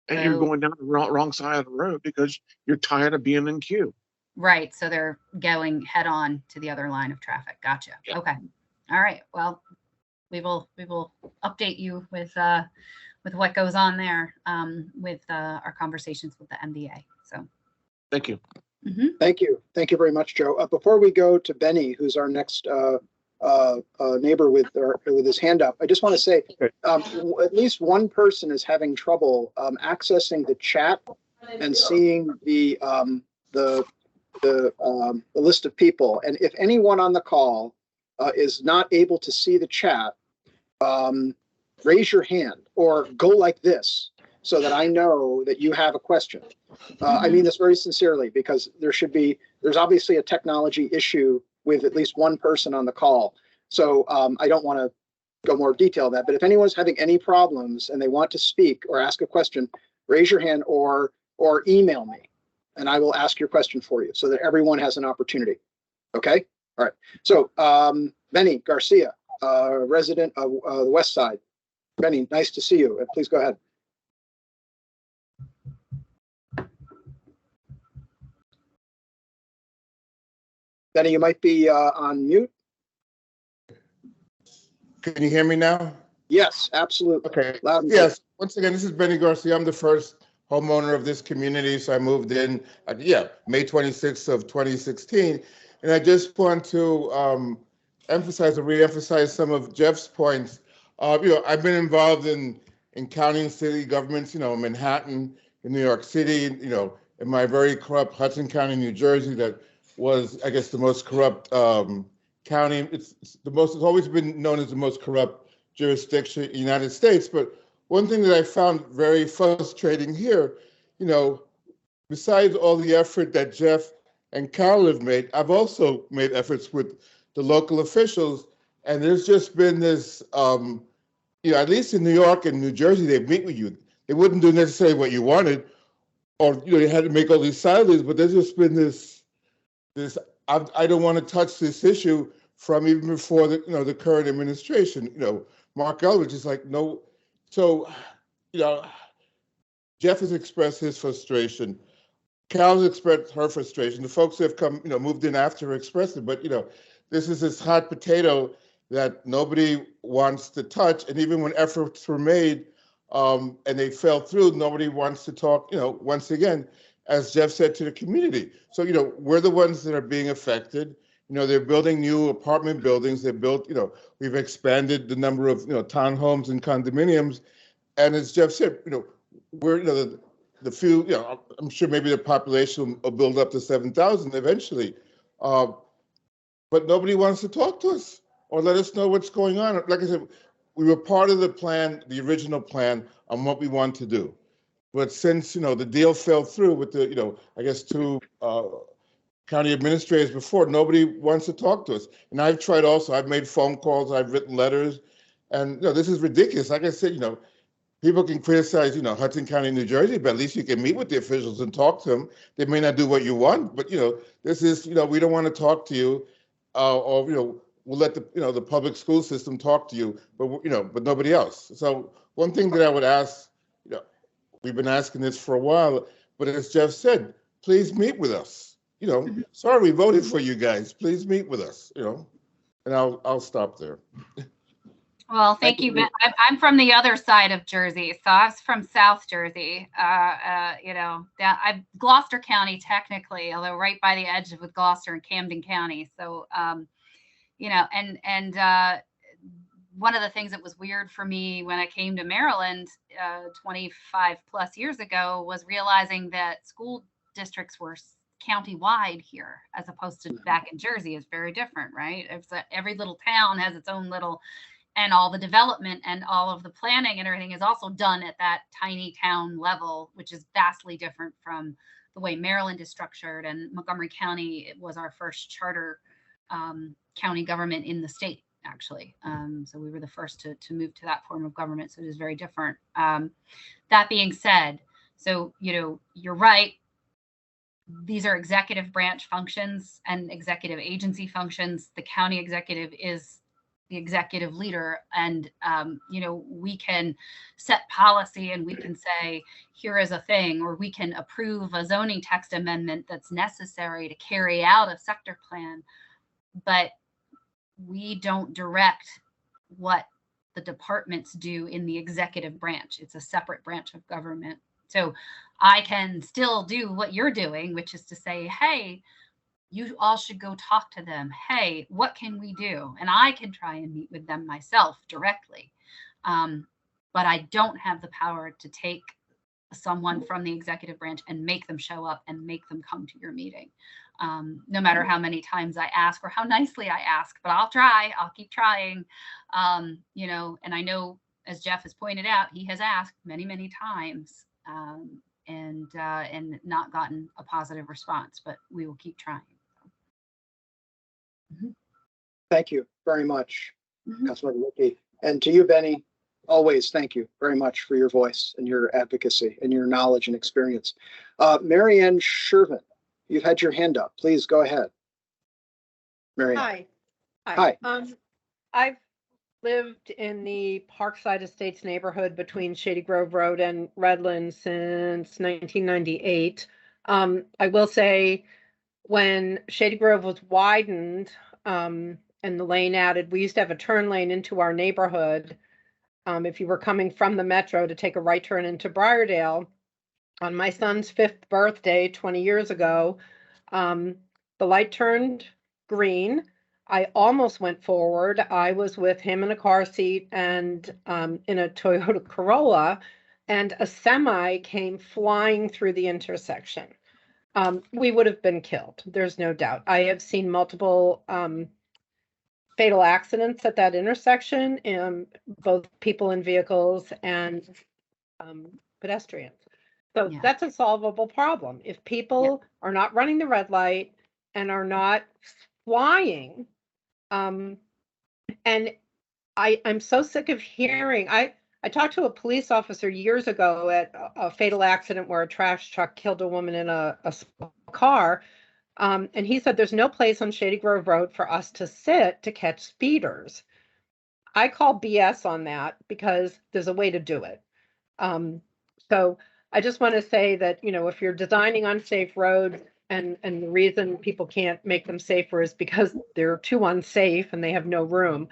and you're going down the wrong side of the road because you're tired of being in queue. Right. So they're going head on to the other line of traffic. Gotcha. Yeah. Okay. All right. Well, we will update you with what goes on there with our conversations with the MVA. So thank you. Thank you. Thank you very much, Joe. Before we go to Benny, who's our next neighbor with his hand up, I just want to say at least one person is having trouble accessing the chat and seeing the list of people. And if anyone on the call is not able to see the chat, raise your hand or go like this so that I know that you have a question. I mean this very sincerely, because there's obviously a technology issue with at least one person on the call. So I don't want to go more detail on that, but if anyone's having any problems and they want to speak or ask a question, raise your hand or email me, and I will ask your question for you so that everyone has an opportunity. Okay? All right. So Benny Garcia, resident of the West Side. Benny, nice to see you. Please go ahead. Benny, you might be on mute. Can you hear me now? Yes, absolutely. Okay. Loud and yes. Clear. Once again, this is Benny Garcia. I'm the first homeowner of this community. So I moved in, May 26th of 2016. And I just want to re-emphasize some of Jeff's points. I've been involved in county and city governments, Manhattan, in New York City, in my very corrupt Hudson County, New Jersey, that was, I guess, the most corrupt county. It's it's always been known as the most corrupt jurisdiction in the United States. But one thing that I found very frustrating here, you know, besides all the effort that Jeff and Carol have made, I've also made efforts with the local officials, and there's just been this, you know, at least in New York and New Jersey, they meet with you. They wouldn't do necessarily what you wanted, or you know, they had to make all these silos. But there's just been this I don't want to touch this issue from even before the the current administration. You know, Mark Eldridge is like no, so you know, Jeff has expressed his frustration. Carol's expressed her frustration. The folks who have come, moved in after her expressed it. But this is this hot potato that nobody wants to touch. And even when efforts were made and they fell through, nobody wants to talk. Once again, as Jeff said, to the community. So we're the ones that are being affected. They're building new apartment buildings. They built. We've expanded the number of townhomes and condominiums. And as Jeff said, we're the few, I'm sure maybe the population will build up to 7,000 eventually. But nobody wants to talk to us or let us know what's going on. Like I said, we were part of the plan, the original plan on what we want to do. But since, the deal fell through with the, I guess two county administrators before, nobody wants to talk to us. And I've tried also, I've made phone calls, I've written letters, and this is ridiculous. Like I said, people can criticize, Hudson County, New Jersey, but at least you can meet with the officials and talk to them. They may not do what you want, but this is, we don't want to talk to you, or we'll let the public school system talk to you, but nobody else. So one thing that I would ask, we've been asking this for a while, but as Jeff said, please meet with us. Sorry we voted for you guys. Please meet with us. And I'll stop there. Well, thank you. I'm from the other side of Jersey, so I was from South Jersey. Gloucester County technically, although right by the edge with Gloucester and Camden County. So, one of the things that was weird for me when I came to Maryland 25 plus years ago was realizing that school districts were county-wide here, as opposed to back in Jersey. Is very different, right? Every little town has its own little. And all the development and all of the planning and everything is also done at that tiny town level, which is vastly different from the way Maryland is structured. And Montgomery County was our first charter county government in the state, actually. So we were the first to move to that form of government. So it is very different. That being said, so, you're right. These are executive branch functions and executive agency functions. The county executive is the executive leader, and we can set policy and we can say, here is a thing, or we can approve a zoning text amendment that's necessary to carry out a sector plan, but we don't direct what the departments do in the executive branch. It's a separate branch of government. So I can still do what you're doing, which is to say, hey, you all should go talk to them. Hey, what can we do? And I can try and meet with them myself directly. But I don't have the power to take someone from the executive branch and make them show up and make them come to your meeting. No matter how many times I ask or how nicely I ask, but I'll try, I'll keep trying. And I know, as Jeff has pointed out, he has asked many, many times and not gotten a positive response, but we will keep trying. Thank you very much, Councilmember Lickey. And to you, Benny, always thank you very much for your voice and your advocacy and your knowledge and experience. Marianne Shervin, you've had your hand up. Please go ahead. Marianne. Hi. I've lived in the Parkside Estates neighborhood between Shady Grove Road and Redland since 1998. I will say, when Shady Grove was widened and the lane added, we used to have a turn lane into our neighborhood. If you were coming from the metro to take a right turn into Briardale, on my son's 5th birthday 20 years ago, the light turned green. I almost went forward. I was with him in a car seat and in a Toyota Corolla, and a semi came flying through the intersection. We would have been killed. There's no doubt. I have seen multiple fatal accidents at that intersection, both people and vehicles and pedestrians. So Yeah. that's a solvable problem. If people are not running the red light and are not flying, and I'm so sick of hearing, I talked to a police officer years ago at a fatal accident where a trash truck killed a woman in a small car. And he said, there's no place on Shady Grove Road for us to sit to catch speeders. I call BS on that because there's a way to do it. So I just want to say that, you know, if you're designing unsafe roads and the reason people can't make them safer is because they're too unsafe and they have no room.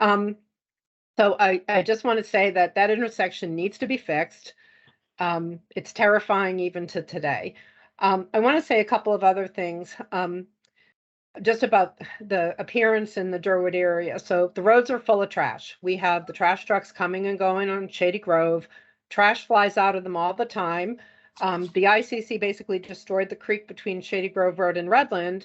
So I just want to say that that intersection needs to be fixed. It's terrifying even to today. I want to say a couple of other things. Just about the appearance in the Durwood area. So the roads are full of trash. We have the trash trucks coming and going on Shady Grove. Trash flies out of them all the time. The ICC basically destroyed the creek between Shady Grove Road and Redland.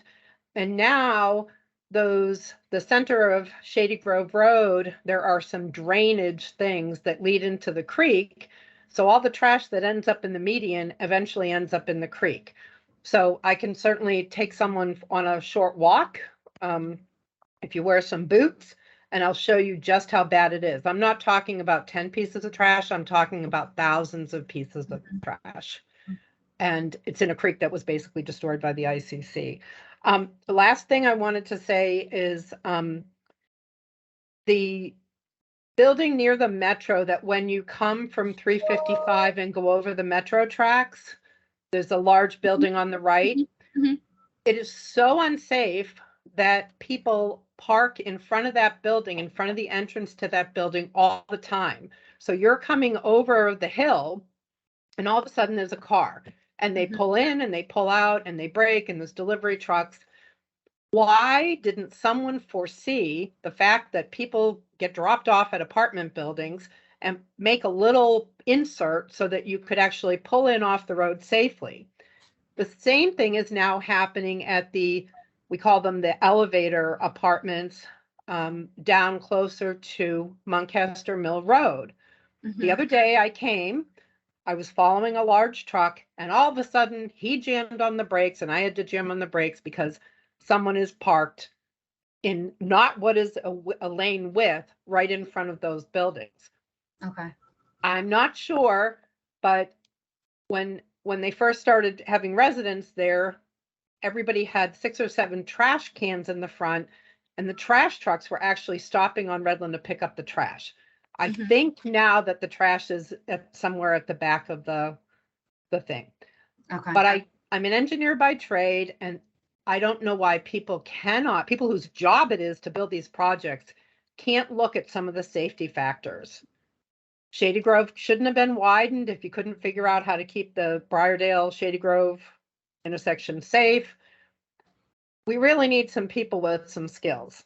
And now the center of Shady Grove Road, there are some drainage things that lead into the creek. So all the trash that ends up in the median eventually ends up in the creek. So I can certainly take someone on a short walk if you wear some boots, and I'll show you just how bad it is. I'm not talking about 10 pieces of trash. I'm talking about thousands of pieces of trash. And it's in a creek that was basically destroyed by the ICC. The last thing I wanted to say is the building near the metro, that when you come from 355 and go over the metro tracks, there's a large building on the right. Mm-hmm. It is so unsafe that people park in front of that building, in front of the entrance to that building all the time. So you're coming over the hill and all of a sudden there's a car and they pull in and they pull out and they brake and there's delivery trucks. Why didn't someone foresee the fact that people get dropped off at apartment buildings and make a little insert so that you could actually pull in off the road safely? The same thing is now happening at we call them the elevator apartments, down closer to Montchester Mill Road. The other day I was following a large truck and all of a sudden he jammed on the brakes and I had to jam on the brakes because someone is parked in not what is a lane width right in front of those buildings. Okay. I'm not sure, but when they first started having residents there, everybody had 6 or 7 trash cans in the front, and the trash trucks were actually stopping on Redland to pick up the trash. I think now that the trash is somewhere at the back of the thing. Okay. But I'm an engineer by trade, and I don't know why people whose job it is to build these projects can't look at some of the safety factors. Shady Grove shouldn't have been widened if you couldn't figure out how to keep the Briardale Shady Grove intersection safe. We really need some people with some skills.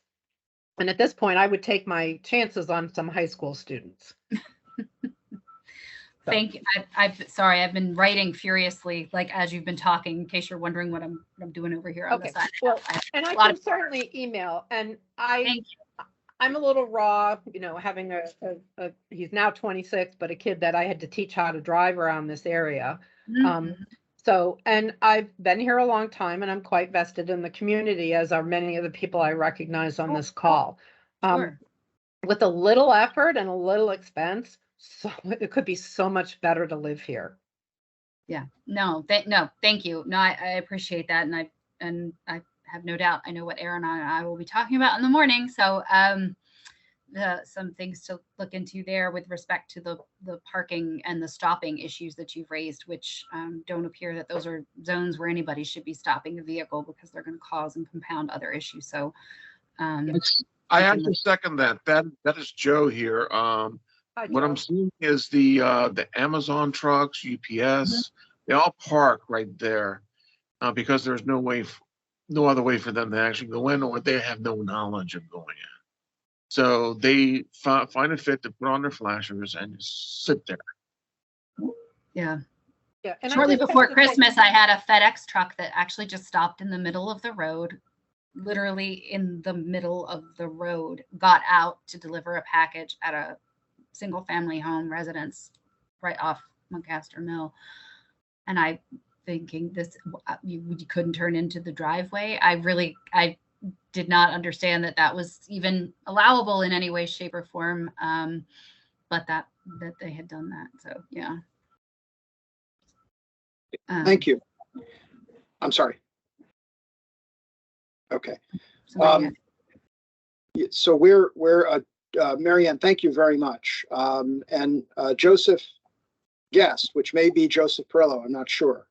And at this point, I would take my chances on some high school students. Thank you. Sorry, I've been writing furiously, like as you've been talking, in case you're wondering what I'm doing over here on the side. Well, and I can certainly email. And I'm a little raw, you know, having he's now 26, but a kid that I had to teach how to drive around this area. So, and I've been here a long time and I'm quite vested in the community, as are many of the people I recognize on this call. Sure. With a little effort and a little expense, so it could be so much better to live here. Yeah, no, thank you. No, I appreciate that. And I have no doubt, I know what Aaron and I will be talking about in the morning. So, some things to look into there with respect to the parking and the stopping issues that you've raised, which don't appear that those are zones where anybody should be stopping a vehicle because they're going to cause and compound other issues. So I have to second that. That is Joe here. Hi, what Joe. I'm seeing is the Amazon trucks, UPS, they all park right there because there's no other way for them to actually go in, or they have no knowledge of going in. So they find it fit to put on their flashers and just sit there. Yeah. And shortly before Christmas, I had a FedEx truck that actually just stopped in the middle of the road, literally in the middle of the road, got out to deliver a package at a single family home residence right off Muncaster Mill. And I thinking this, you couldn't turn into the driveway. I did not understand that that was even allowable in any way, shape, or form. But that they had done that. So yeah. Thank you. I'm sorry. Okay. So we're Marianne, thank you very much. And Joseph guessed, which may be Joseph Perillo, I'm not sure.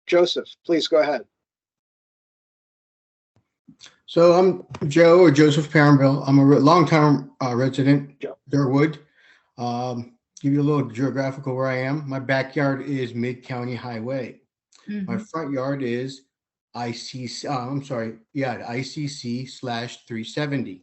Joseph, please go ahead. So I'm Joe, or Joseph Parenville. I'm a long-time resident, Durwood. Give you a little geographical where I am. My backyard is Mid-County Highway. My front yard is ICC/370.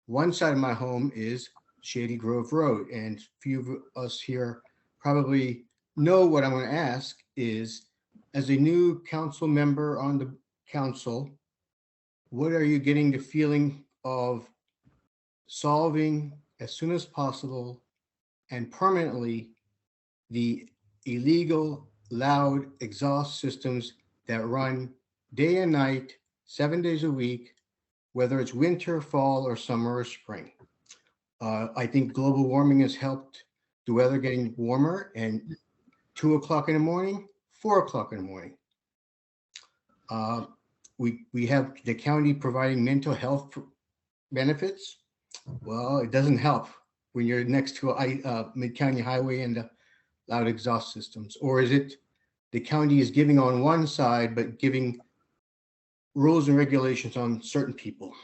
One side of my home is Shady Grove Road, and few of us here probably know what I'm going to ask is, as a new council member on the council, what are you getting the feeling of solving as soon as possible and permanently the illegal loud exhaust systems that run day and night, 7 days a week, whether it's winter, fall, or summer or spring? I think global warming has helped the weather getting warmer, and 2 o'clock in the morning, 4 o'clock in the morning. We have the county providing mental health benefits. Well, it doesn't help when you're next to a Mid-County Highway and the loud exhaust systems. Or is it the county is giving on one side, but giving rules and regulations on certain people?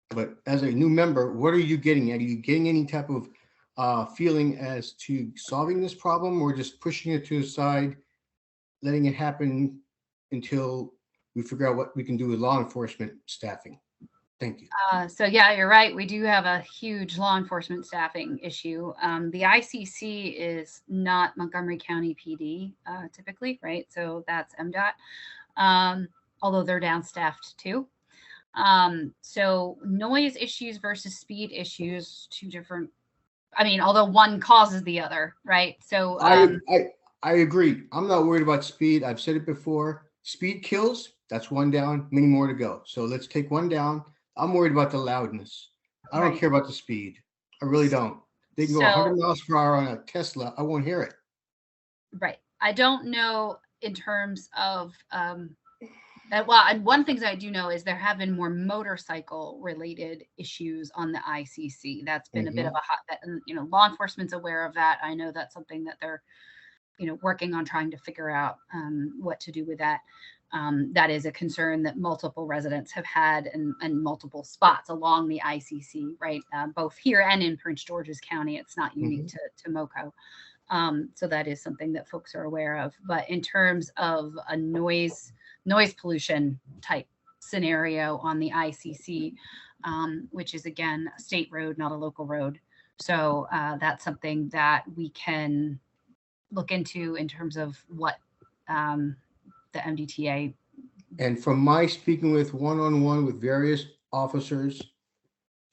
But as a new member, what are you getting? Are you getting any type of feeling as to solving this problem, or just pushing it to the side, letting it happen until we figure out what we can do with law enforcement staffing? Thank you. So yeah, you're right. We do have a huge law enforcement staffing issue. The ICC is not Montgomery County PD typically, right? So that's MDOT, although they're downstaffed too. So noise issues versus speed issues, two different, I mean, although one causes the other, right? So I agree. I'm not worried about speed. I've said it before. Speed kills. That's one down, many more to go. So let's take one down. I'm worried about the loudness. I don't care about the speed. I really don't. They can go 100 miles per hour on a Tesla. I won't hear it. Right. I don't know in terms of, well, and one thing that I do know is there have been more motorcycle related issues on the ICC. That's been a bit of a hotbed, and law enforcement's aware of that. I know that's something that they're, working on trying to figure out what to do with that. That is a concern that multiple residents have had in multiple spots along the ICC, right? Both here and in Prince George's County. It's not unique to MoCo. So that is something that folks are aware of. But in terms of a noise pollution type scenario on the ICC, which is again a state road, not a local road. So that's something that we can look into in terms of what the MDTA. And from my speaking with one-on-one with various officers,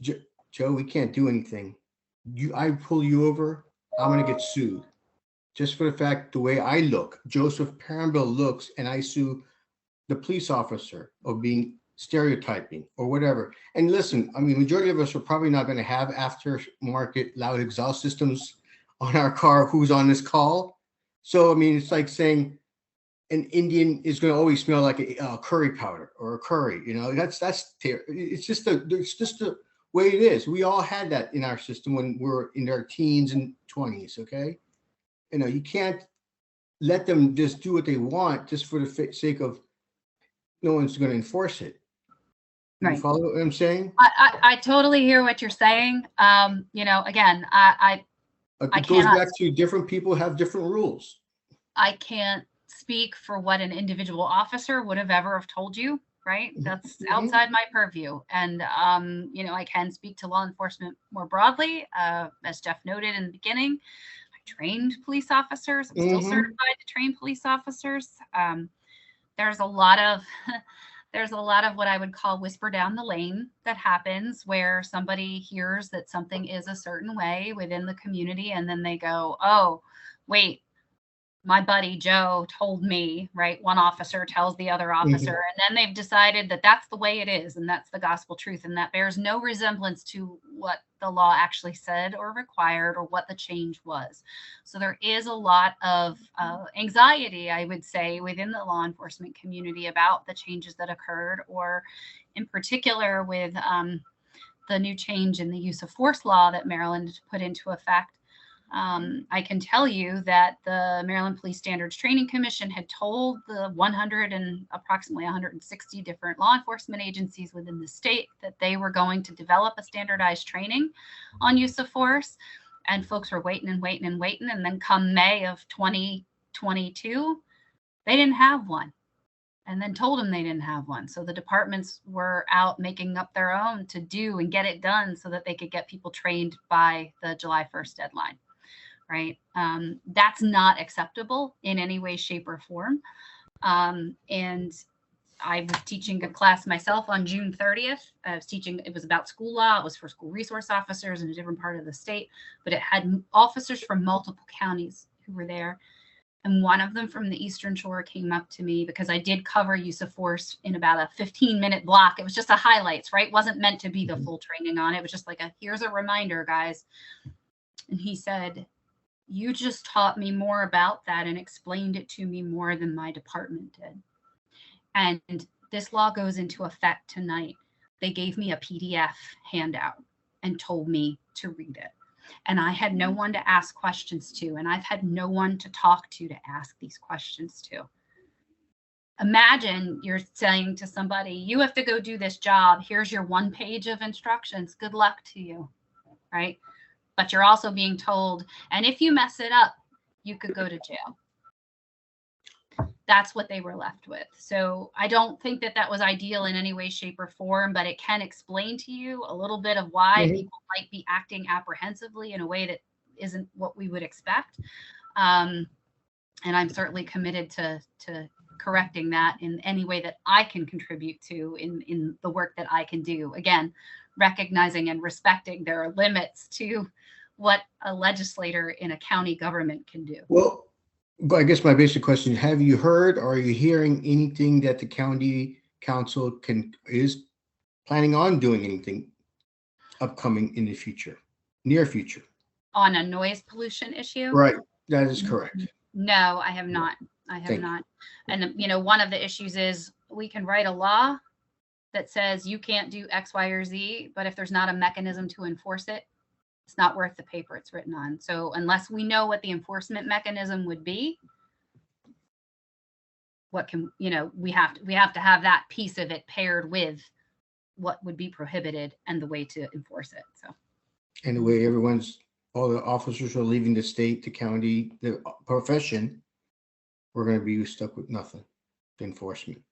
Joe, we can't do anything. I pull you over, I'm going to get sued. Just for the fact, the way I look, Joseph Parenville looks, and I sue the police officer of being stereotyping or whatever. And listen, I mean, majority of us are probably not going to have aftermarket loud exhaust systems on our car who's on this call. So, I mean, it's like saying an Indian is going to always smell like a curry powder or a curry. It's just the way it is. We all had that in our system when we were in our teens and 20s. Okay, you can't let them just do what they want just for the sake of no one's going to enforce it. Right. You follow what I'm saying? I totally hear what you're saying. Again, it goes back to different people have different rules. I can't speak for what an individual officer would have ever have told you, right? That's outside my purview. And, I can speak to law enforcement more broadly. As Jeff noted in the beginning, I trained police officers. I'm still certified to train police officers. There's a lot of There's a lot of what I would call whisper down the lane that happens where somebody hears that something is a certain way within the community, and then they go, oh, wait, my buddy Joe told me, right? One officer tells the other officer, and then they've decided that that's the way it is, and that's the gospel truth, and that bears no resemblance to what the law actually said or required or what the change was. So there is a lot of anxiety, I would say, within the law enforcement community about the changes that occurred, or in particular with the new change in the use of force law that Maryland put into effect. I can tell you that the Maryland Police Standards Training Commission had told the approximately 160 different law enforcement agencies within the state that they were going to develop a standardized training on use of force. And folks were waiting and waiting and waiting. And then come May of 2022, they didn't have one, and then told them they didn't have one. So the departments were out making up their own to do and get it done so that they could get people trained by the July 1st deadline. Right. That's not acceptable in any way, shape, or form. And I was teaching a class myself on June 30th. I was teaching, it was about school law. It was for school resource officers in a different part of the state, but it had officers from multiple counties who were there. And one of them from the Eastern Shore came up to me because I did cover use of force in about a 15-minute block. It was just a highlights, right? It wasn't meant to be the full training on it. It was just like here's a reminder, guys. And he said, you just taught me more about that and explained it to me more than my department did. And this law goes into effect tonight. They gave me a PDF handout and told me to read it. And I had no one to ask questions to, and I've had no one to talk to ask these questions to. Imagine you're saying to somebody, you have to go do this job. Here's your 1 page of instructions. Good luck to you, right? But you're also being told, and if you mess it up, you could go to jail. That's what they were left with. So I don't think that that was ideal in any way, shape, or form, but it can explain to you a little bit of why people might be acting apprehensively in a way that isn't what we would expect. And I'm certainly committed to correcting that in any way that I can contribute to in the work that I can do. Again, recognizing and respecting there are limits to what a legislator in a county government can do. Well, I guess my basic question, have you heard or are you hearing anything that the county council is planning on doing anything upcoming in the future, near future? On a noise pollution issue? Right, that is correct. No, I have not. I have not. And, one of the issues is we can write a law that says you can't do X, Y, or Z, but if there's not a mechanism to enforce it, it's not worth the paper it's written on. So unless we know what the enforcement mechanism would be, we have to have that piece of it paired with what would be prohibited and the way to enforce it. So, and the way all the officers are leaving the state, the county, the profession, we're going to be stuck with nothing, the enforcement.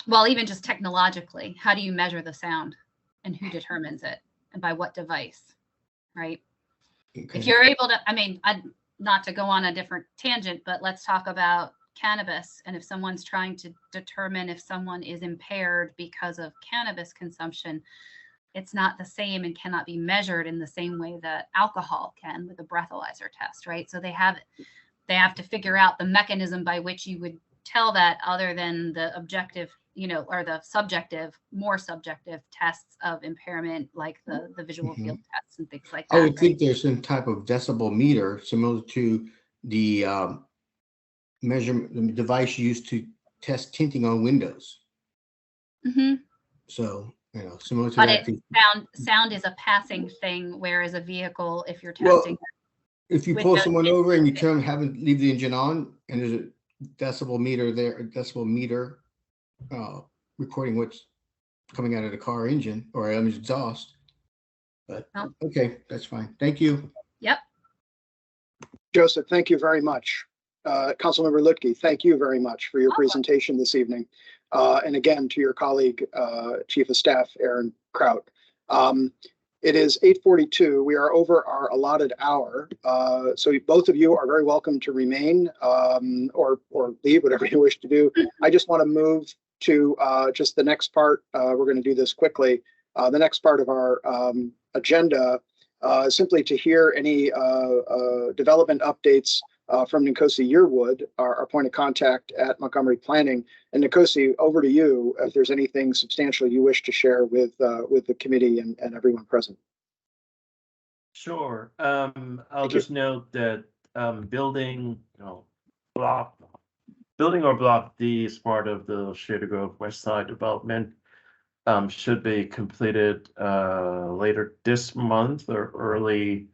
Well, even just technologically, how do you measure the sound and who determines it and by what device, right? Okay. If you're able to, not to go on a different tangent, but let's talk about cannabis. And if someone's trying to determine if someone is impaired because of cannabis consumption, it's not the same and cannot be measured in the same way that alcohol can with a breathalyzer test, right? So they have to figure out the mechanism by which you would tell that, other than the objective, or the subjective, more subjective tests of impairment, like the visual field tests and things like that. I would think there's some type of decibel meter similar to the measurement device used to test tinting on windows. So, similar to that. But sound is a passing thing, whereas a vehicle, if you're testing. Well, if you pull someone over and you have them leave the engine on, and there's a decibel meter recording what's coming out of the car engine or exhaust. But okay, that's fine. Thank you. Yep. Joseph, thank you very much. Councilmember Lutke, thank you very much for your presentation this evening. And again, to your colleague, Chief of Staff, Aaron Kraut. It is 8:42. We are over our allotted hour. So both of you are very welcome to remain or leave, whatever you wish to do. I just want to move to just the next part. We're going to do this quickly. The next part of our agenda simply to hear any development updates from Nkosi Yearwood, our point of contact at Montgomery Planning. And Nkosi, over to you if there's anything substantial you wish to share with the committee and everyone present. Sure. I'll just note that building, building or block D is part of the Shady Grove West Side development. Should be completed later this month or early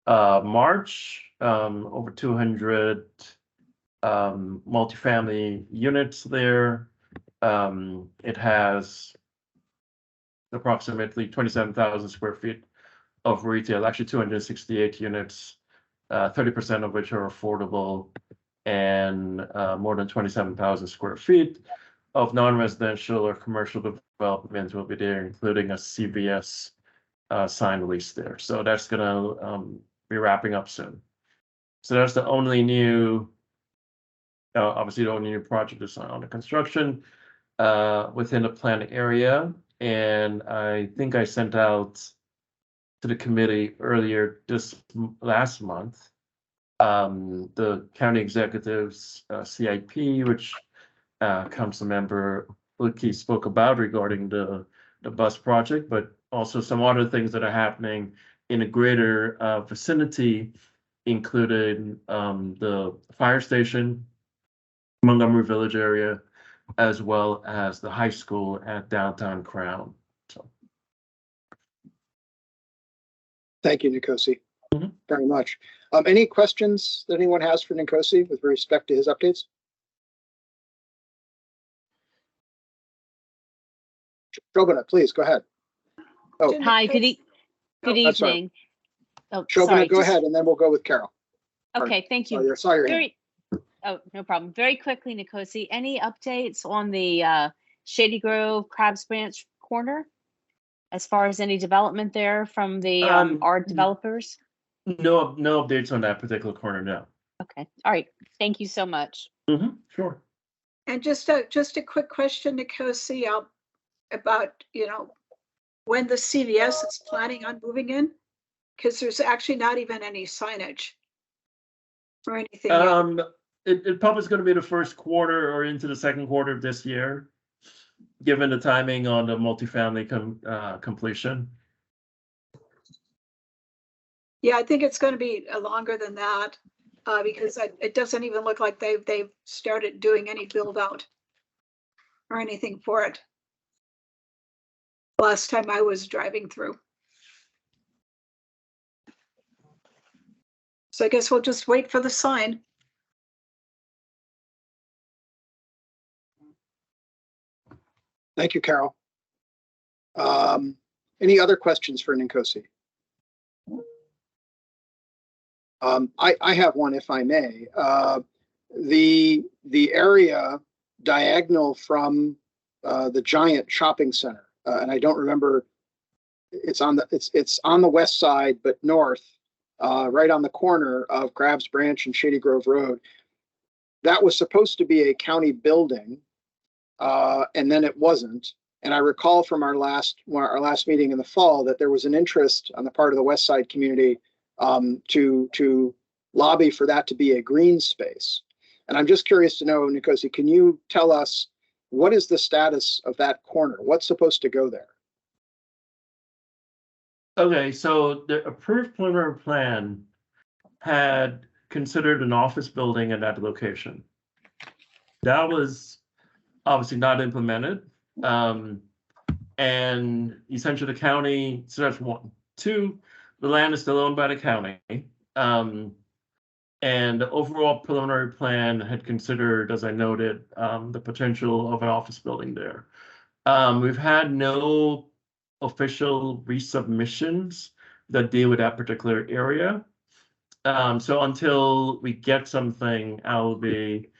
March. Over 200 multifamily units there. It has approximately 27,000 square feet of retail, actually 268 units, 30% of which are affordable, and more than 27,000 square feet of non-residential or commercial development will be there, including a CVS signed lease there. So that's gonna be wrapping up soon. So that's the only new, obviously the only new project is under construction within the planned area. And I think I sent out to the committee earlier this last month the county executive's CIP, which council member Luki spoke about regarding the bus project, but also some other things that are happening in a greater vicinity, including the fire station, Montgomery Village area, as well as the high school at downtown Crown. So. Thank you, Nkosi, very much. Any questions that anyone has for Nkosi with respect to his updates? Shobana, please go ahead. Oh, Hi, good evening. Oh, Shobana, sorry, go ahead, and then we'll go with Carol. Okay, thank you. Saw your hand. Oh, no problem. Very quickly, Nkosi, any updates on the Shady Grove Crabs Branch corner? As far as any development there from the our developers? No updates on that particular corner now. Okay, all right. Thank you so much. Sure. And just a quick question, Nkosi, about, when the CVS is planning on moving in, because there's actually not even any signage or anything yet. It probably is going to be the first quarter or into the second quarter of this year, given the timing on the multifamily completion. Yeah, I think it's going to be longer than that because it doesn't even look like they've started doing any build out or anything for it. Last time I was driving through. So I guess we'll just wait for the sign. Thank you, Carol. Any other questions for Nkosi? I have one, if I may. The area diagonal from the giant shopping center, and I don't remember. It's on the west side, but north, right on the corner of Crabs Branch and Shady Grove Road. That was supposed to be a county building, and then it wasn't. And I recall from our last meeting in the fall that there was an interest on the part of the West Side community to lobby for that to be a green space. And I'm just curious to know, Nkosi, can you tell us what is the status of that corner? What's supposed to go there? Okay, so the approved preliminary plan had considered an office building at that location. That was obviously not implemented. And essentially the county, so that's one. Two, the land is still owned by the county. And the overall preliminary plan had considered, as I noted, the potential of an office building there. We've had no official resubmissions that deal with that particular area. So until we get something, I'll be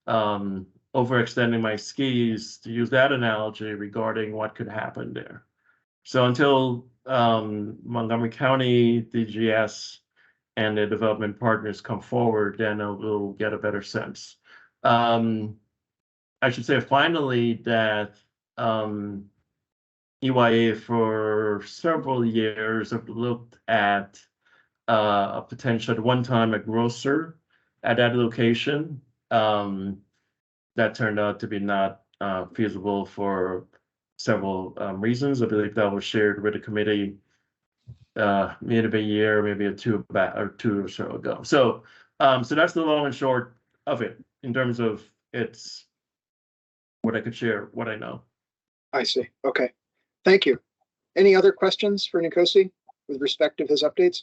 overextending my skis, to use that analogy, regarding what could happen there. So until Montgomery County, DGS, and the development partners come forward, then we'll get a better sense. I should say finally that EYA for several years have looked at a potential, at one time, a grocer at that location. That turned out to be not feasible for several reasons. I believe that was shared with the committee maybe a year, maybe two or so ago. So that's the long and short of it in terms of it's what I could share, what I know. I see. Okay. Thank you. Any other questions for Nkosi with respect to his updates?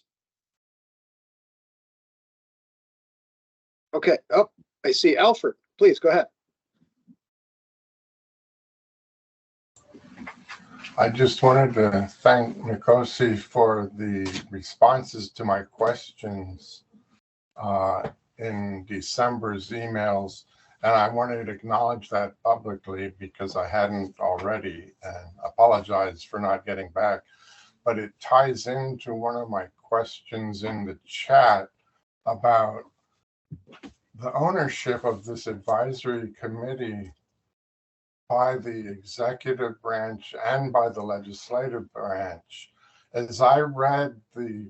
Okay. Oh, I see Alfred. Please go ahead. I just wanted to thank Nkosi for the responses to my questions in December's emails. And I wanted to acknowledge that publicly because I hadn't already, and apologize for not getting back. But it ties into one of my questions in the chat about the ownership of this advisory committee by the executive branch and by the legislative branch. As I read the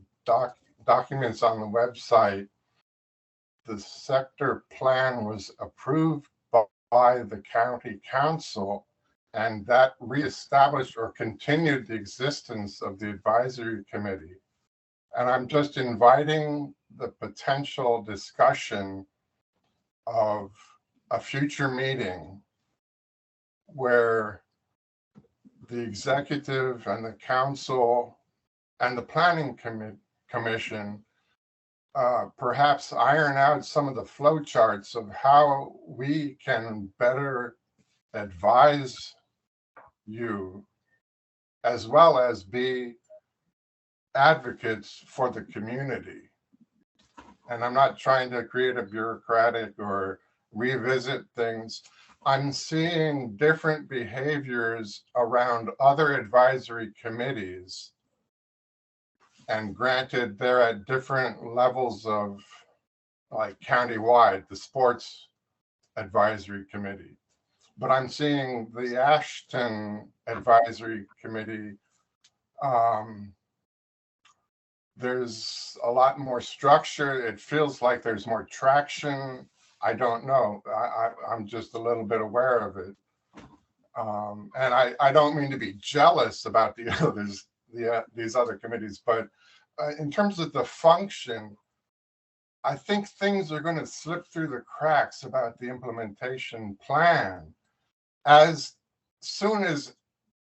documents on the website, the sector plan was approved by the county council, and that reestablished or continued the existence of the advisory committee. And I'm just inviting the potential discussion of a future meeting where the executive and the council and the planning commission perhaps iron out some of the flow charts of how we can better advise you, as well as be advocates for the community. And I'm not trying to create a bureaucratic or revisit things. I'm seeing different behaviors around other advisory committees. And granted, they're at different levels of, like, countywide, the sports advisory committee. But I'm seeing the Ashton advisory committee. There's a lot more structure. It feels like there's more traction. I don't know. I'm just a little bit aware of it. And I don't mean to be jealous about the others, these other committees, but in terms of the function, I think things are going to slip through the cracks about the implementation plan. As soon as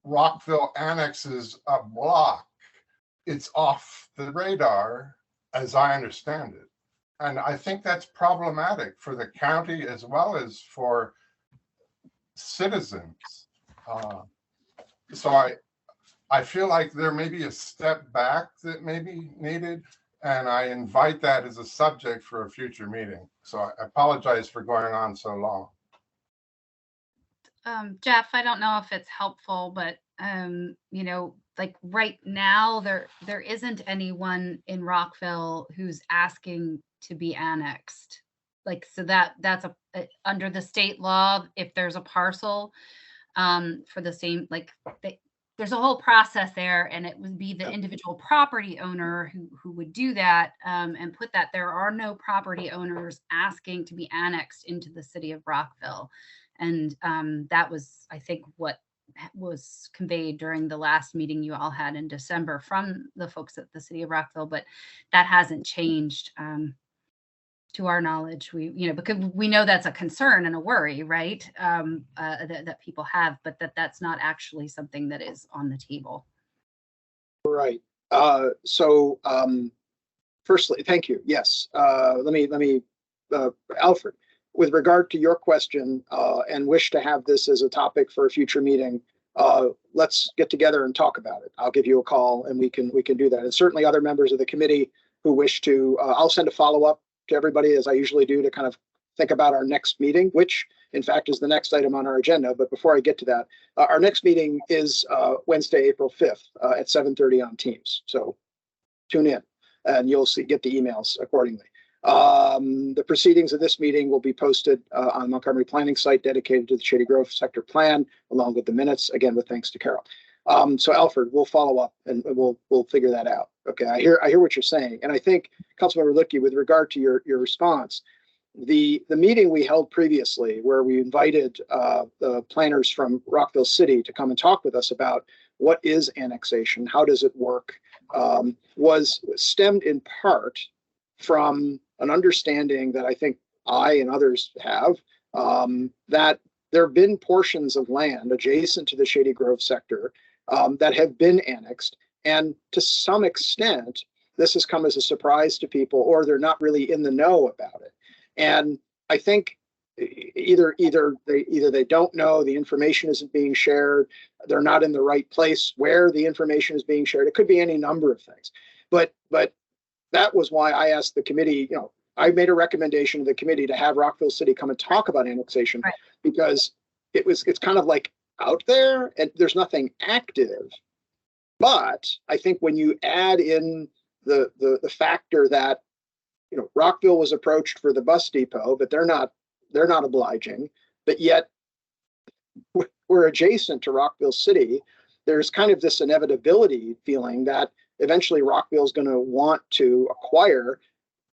Rockville annexes a block, it's off the radar, as I understand it. And I think that's problematic for the county as well as for citizens. So I feel like there may be a step back that may be needed, and I invite that as a subject for a future meeting. So I apologize for going on so long. Jeff, I don't know if it's helpful, but you know, like right now there isn't anyone in Rockville who's asking to be annexed. Like, so that's under the state law, if there's a parcel for the same, like there's a whole process there, and it would be the individual property owner who would do that and put that. There are no property owners asking to be annexed into the city of Rockville. And that was, I think, what was conveyed during the last meeting you all had in December from the folks at the city of Rockville, but that hasn't changed to our knowledge. Because we know that's a concern and a worry, right? That people have, but that's not actually something that is on the table. Right. So firstly, thank you. Yes. Let me Alfred, with regard to your question and wish to have this as a topic for a future meeting, let's get together and talk about it. I'll give you a call and we can do that. And certainly other members of the committee who wish to, I'll send a follow-up to everybody, as I usually do, to kind of think about our next meeting, which in fact is the next item on our agenda. But before I get to that, our next meeting is Wednesday, April 5th at 7:30 on Teams. So tune in and you'll get the emails accordingly. The proceedings of this meeting will be posted on the Montgomery Planning site dedicated to the Shady Grove Sector Plan, along with the minutes, again, with thanks to Carol. So Alfred, we'll follow up and we'll figure that out. Okay, I hear what you're saying. And I think, Councilmember Licky, with regard to your response, the meeting we held previously where we invited the planners from Rockville City to come and talk with us about what is annexation, how does it work, was stemmed in part from an understanding that I think I and others have, that there have been portions of land adjacent to the Shady Grove sector that have been annexed. And to some extent, this has come as a surprise to people, or they're not really in the know about it. And I think either they don't know, the information isn't being shared, they're not in the right place where the information is being shared. It could be any number of things. But that was why I asked the committee, I made a recommendation to the committee to have Rockville City come and talk about annexation, right, because it's kind of like out there and there's nothing active. But I think when you add in the factor that Rockville was approached for the bus depot, but they're not obliging, but yet we're adjacent to Rockville City, there's kind of this inevitability feeling that eventually Rockville is going to want to acquire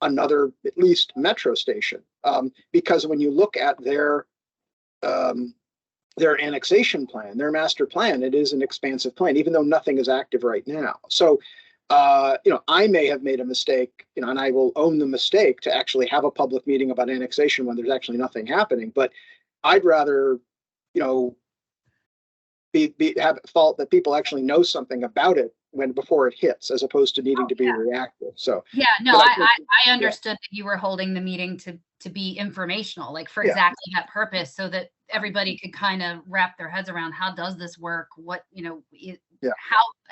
another, at least metro station, because when you look at their annexation plan, their master plan, it is an expansive plan, even though nothing is active right now. So, I may have made a mistake, and I will own the mistake to actually have a public meeting about annexation when there's actually nothing happening. But I'd rather, have fault that people actually know something about it before it hits, as opposed to needing to be reactive. So I understood that you were holding the meeting to be informational, like for exactly that purpose, so that everybody could kind of wrap their heads around how does this work, what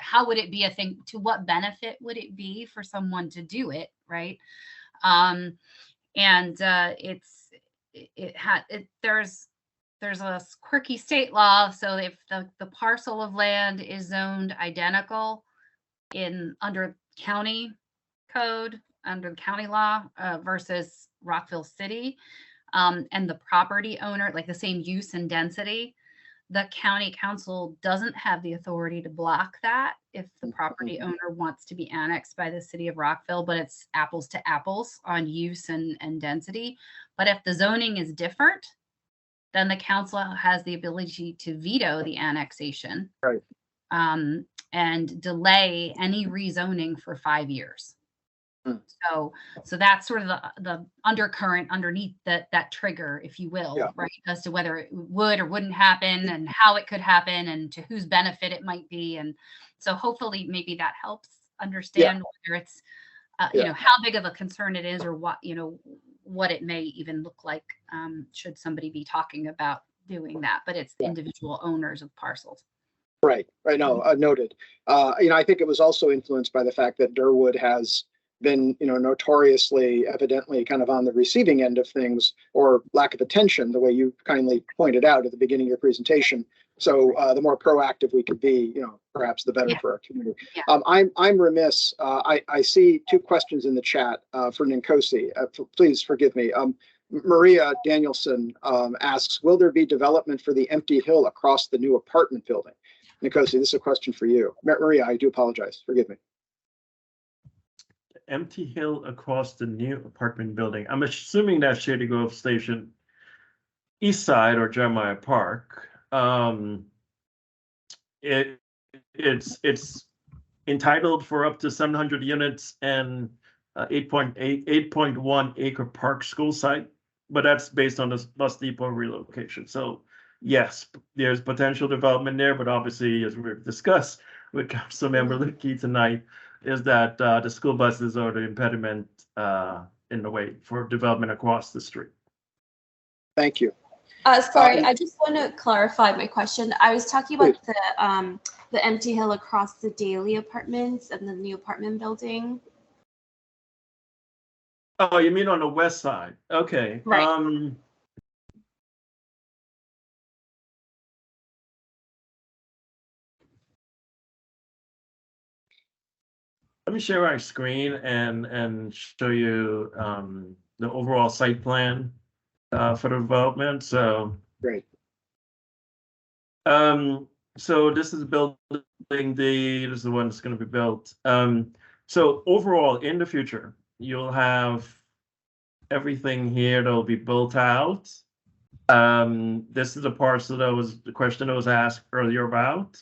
how would it be a thing, to what benefit would it be for someone to do it, right? There's a quirky state law. So if the parcel of land is zoned identical under county code, under the county law versus Rockville City, and the property owner, like the same use and density, the county council doesn't have the authority to block that if the property owner wants to be annexed by the city of Rockville, but it's apples to apples on use and density. But if the zoning is different, then the council has the ability to veto the annexation, right, and delay any rezoning for 5 years. So that's sort of the undercurrent underneath that trigger, if you will, right, as to whether it would or wouldn't happen and how it could happen and to whose benefit it might be. And so hopefully maybe that helps understand whether it's how big of a concern it is, or what it may even look like should somebody be talking about doing that. But it's individual owners of parcels. Right. No, noted. I think it was also influenced by the fact that Durwood has been, notoriously, evidently kind of on the receiving end of things, or lack of attention, the way you kindly pointed out at the beginning of your presentation. So the more proactive we could be, perhaps the better for our community. I'm remiss. I see two questions in the chat for Ninkosi. Please forgive me. Maria Danielson asks, will there be development for the empty hill across the new apartment building? Ninkosi, this is a question for you. Maria, I do apologize. Forgive me. Empty hill across the new apartment building. I'm assuming that's Shady Grove Station East Side or Jeremiah Park. It's entitled for up to 700 units and 8.1 acre park school site, but that's based on the bus depot relocation. So yes, there's potential development there, but obviously, as we've discussed with Councilmember Licky tonight, is that the school buses are the impediment in the way for development across the street. Thank you. Sorry, I just want to clarify my question. I was talking about the empty hill across the Daily apartments and the new apartment building. Oh, you mean on the west side? Okay. Right. Let me share my screen and show you the overall site plan for the development. So Great. So this is building D. This is the one that's going to be built. So overall, in the future, you'll have everything here that will be built out. This is the parcel that was the question that was asked earlier about.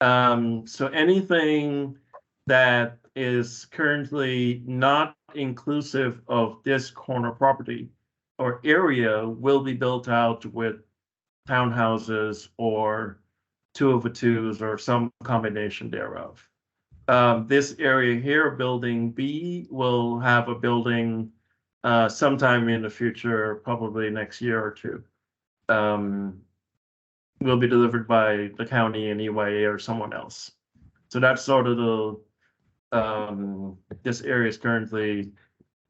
So anything that is currently not inclusive of this corner property or area will be built out with townhouses or 2/2s or some combination thereof. This area here, building B, will have a building sometime in the future, probably next year or two. Will be delivered by the county and EYA or someone else. So that's sort of the, this area is currently,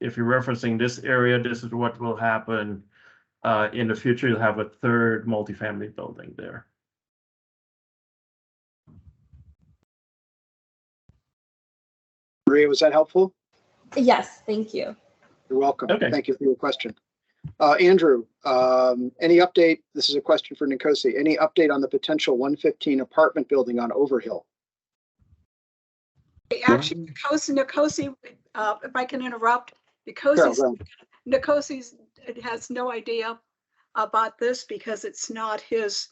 if you're referencing this area, this is what will happen. In the future, you'll have a third multifamily building there. Maria, was that helpful? Yes, thank you. You're welcome. Okay. Thank you for your question. Andrew, any update? This is a question for Nkosi. Any update on the potential 115 apartment building on Overhill? Actually, Nkosi, if I can interrupt, Carol, go ahead. Nkosi has no idea about this because it's not his.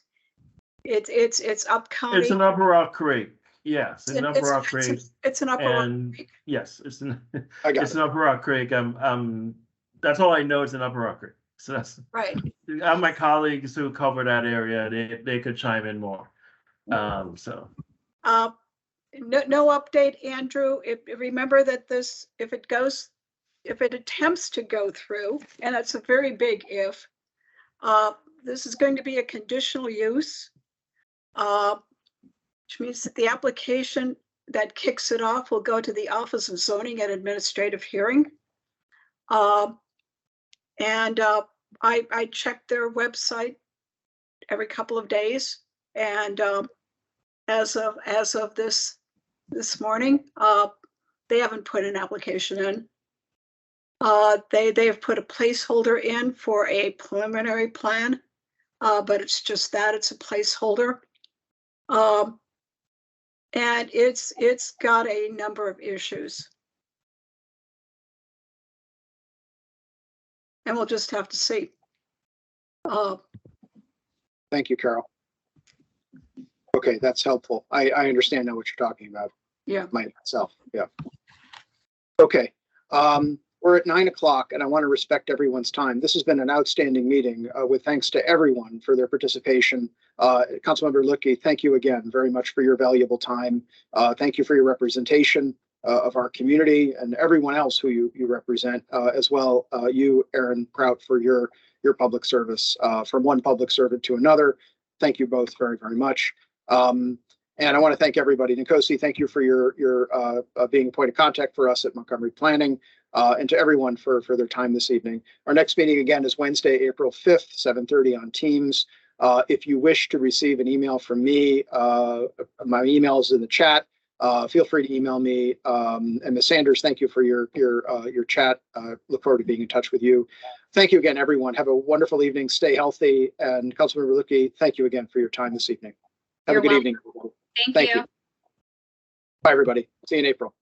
It's up county. It's an Upper Rock Creek. Yes, an Upper Rock Creek. It's an Upper Rock And Creek. yes, it's an It's an Upper Rock Creek. That's all I know. It's an Upper Rock Creek. So that's right. My colleagues who cover that area. They could chime in more. So. No update, Andrew. Remember that this, if it attempts to go through, and it's a very big if, this is going to be a conditional use, which means that the application that kicks it off will go to the Office of Zoning and Administrative Hearing. I check their website every couple of days, and as of this morning, they haven't put an application in. They have put a placeholder in for a preliminary plan, but it's just that, it's a placeholder. And it's got a number of issues. And we'll just have to see. Thank you, Carol. Okay, that's helpful. I understand now what you're talking about. Yeah. Myself, yeah. Okay, we're at 9 o'clock and I want to respect everyone's time. This has been an outstanding meeting with thanks to everyone for their participation. Councilmember Luckey, thank you again very much for your valuable time. Thank you for your representation of our community and everyone else who you represent, as well you, Aaron Prout, for your public service from one public servant to another. Thank you both very, very much. And I want to thank everybody. Nkosi, thank you for your being a point of contact for us at Montgomery Planning, and to everyone for their time this evening. Our next meeting again is Wednesday, April 5th, 7:30 on Teams. If you wish to receive an email from me, my email is in the chat. Feel free to email me. And Ms. Sanders, thank you for your chat. Look forward to being in touch with you. Thank you again, everyone. Have a wonderful evening. Stay healthy. And Councilmember Luckey, thank you again for your time this evening. Have a good evening. Thank you. Bye, everybody. See you in April.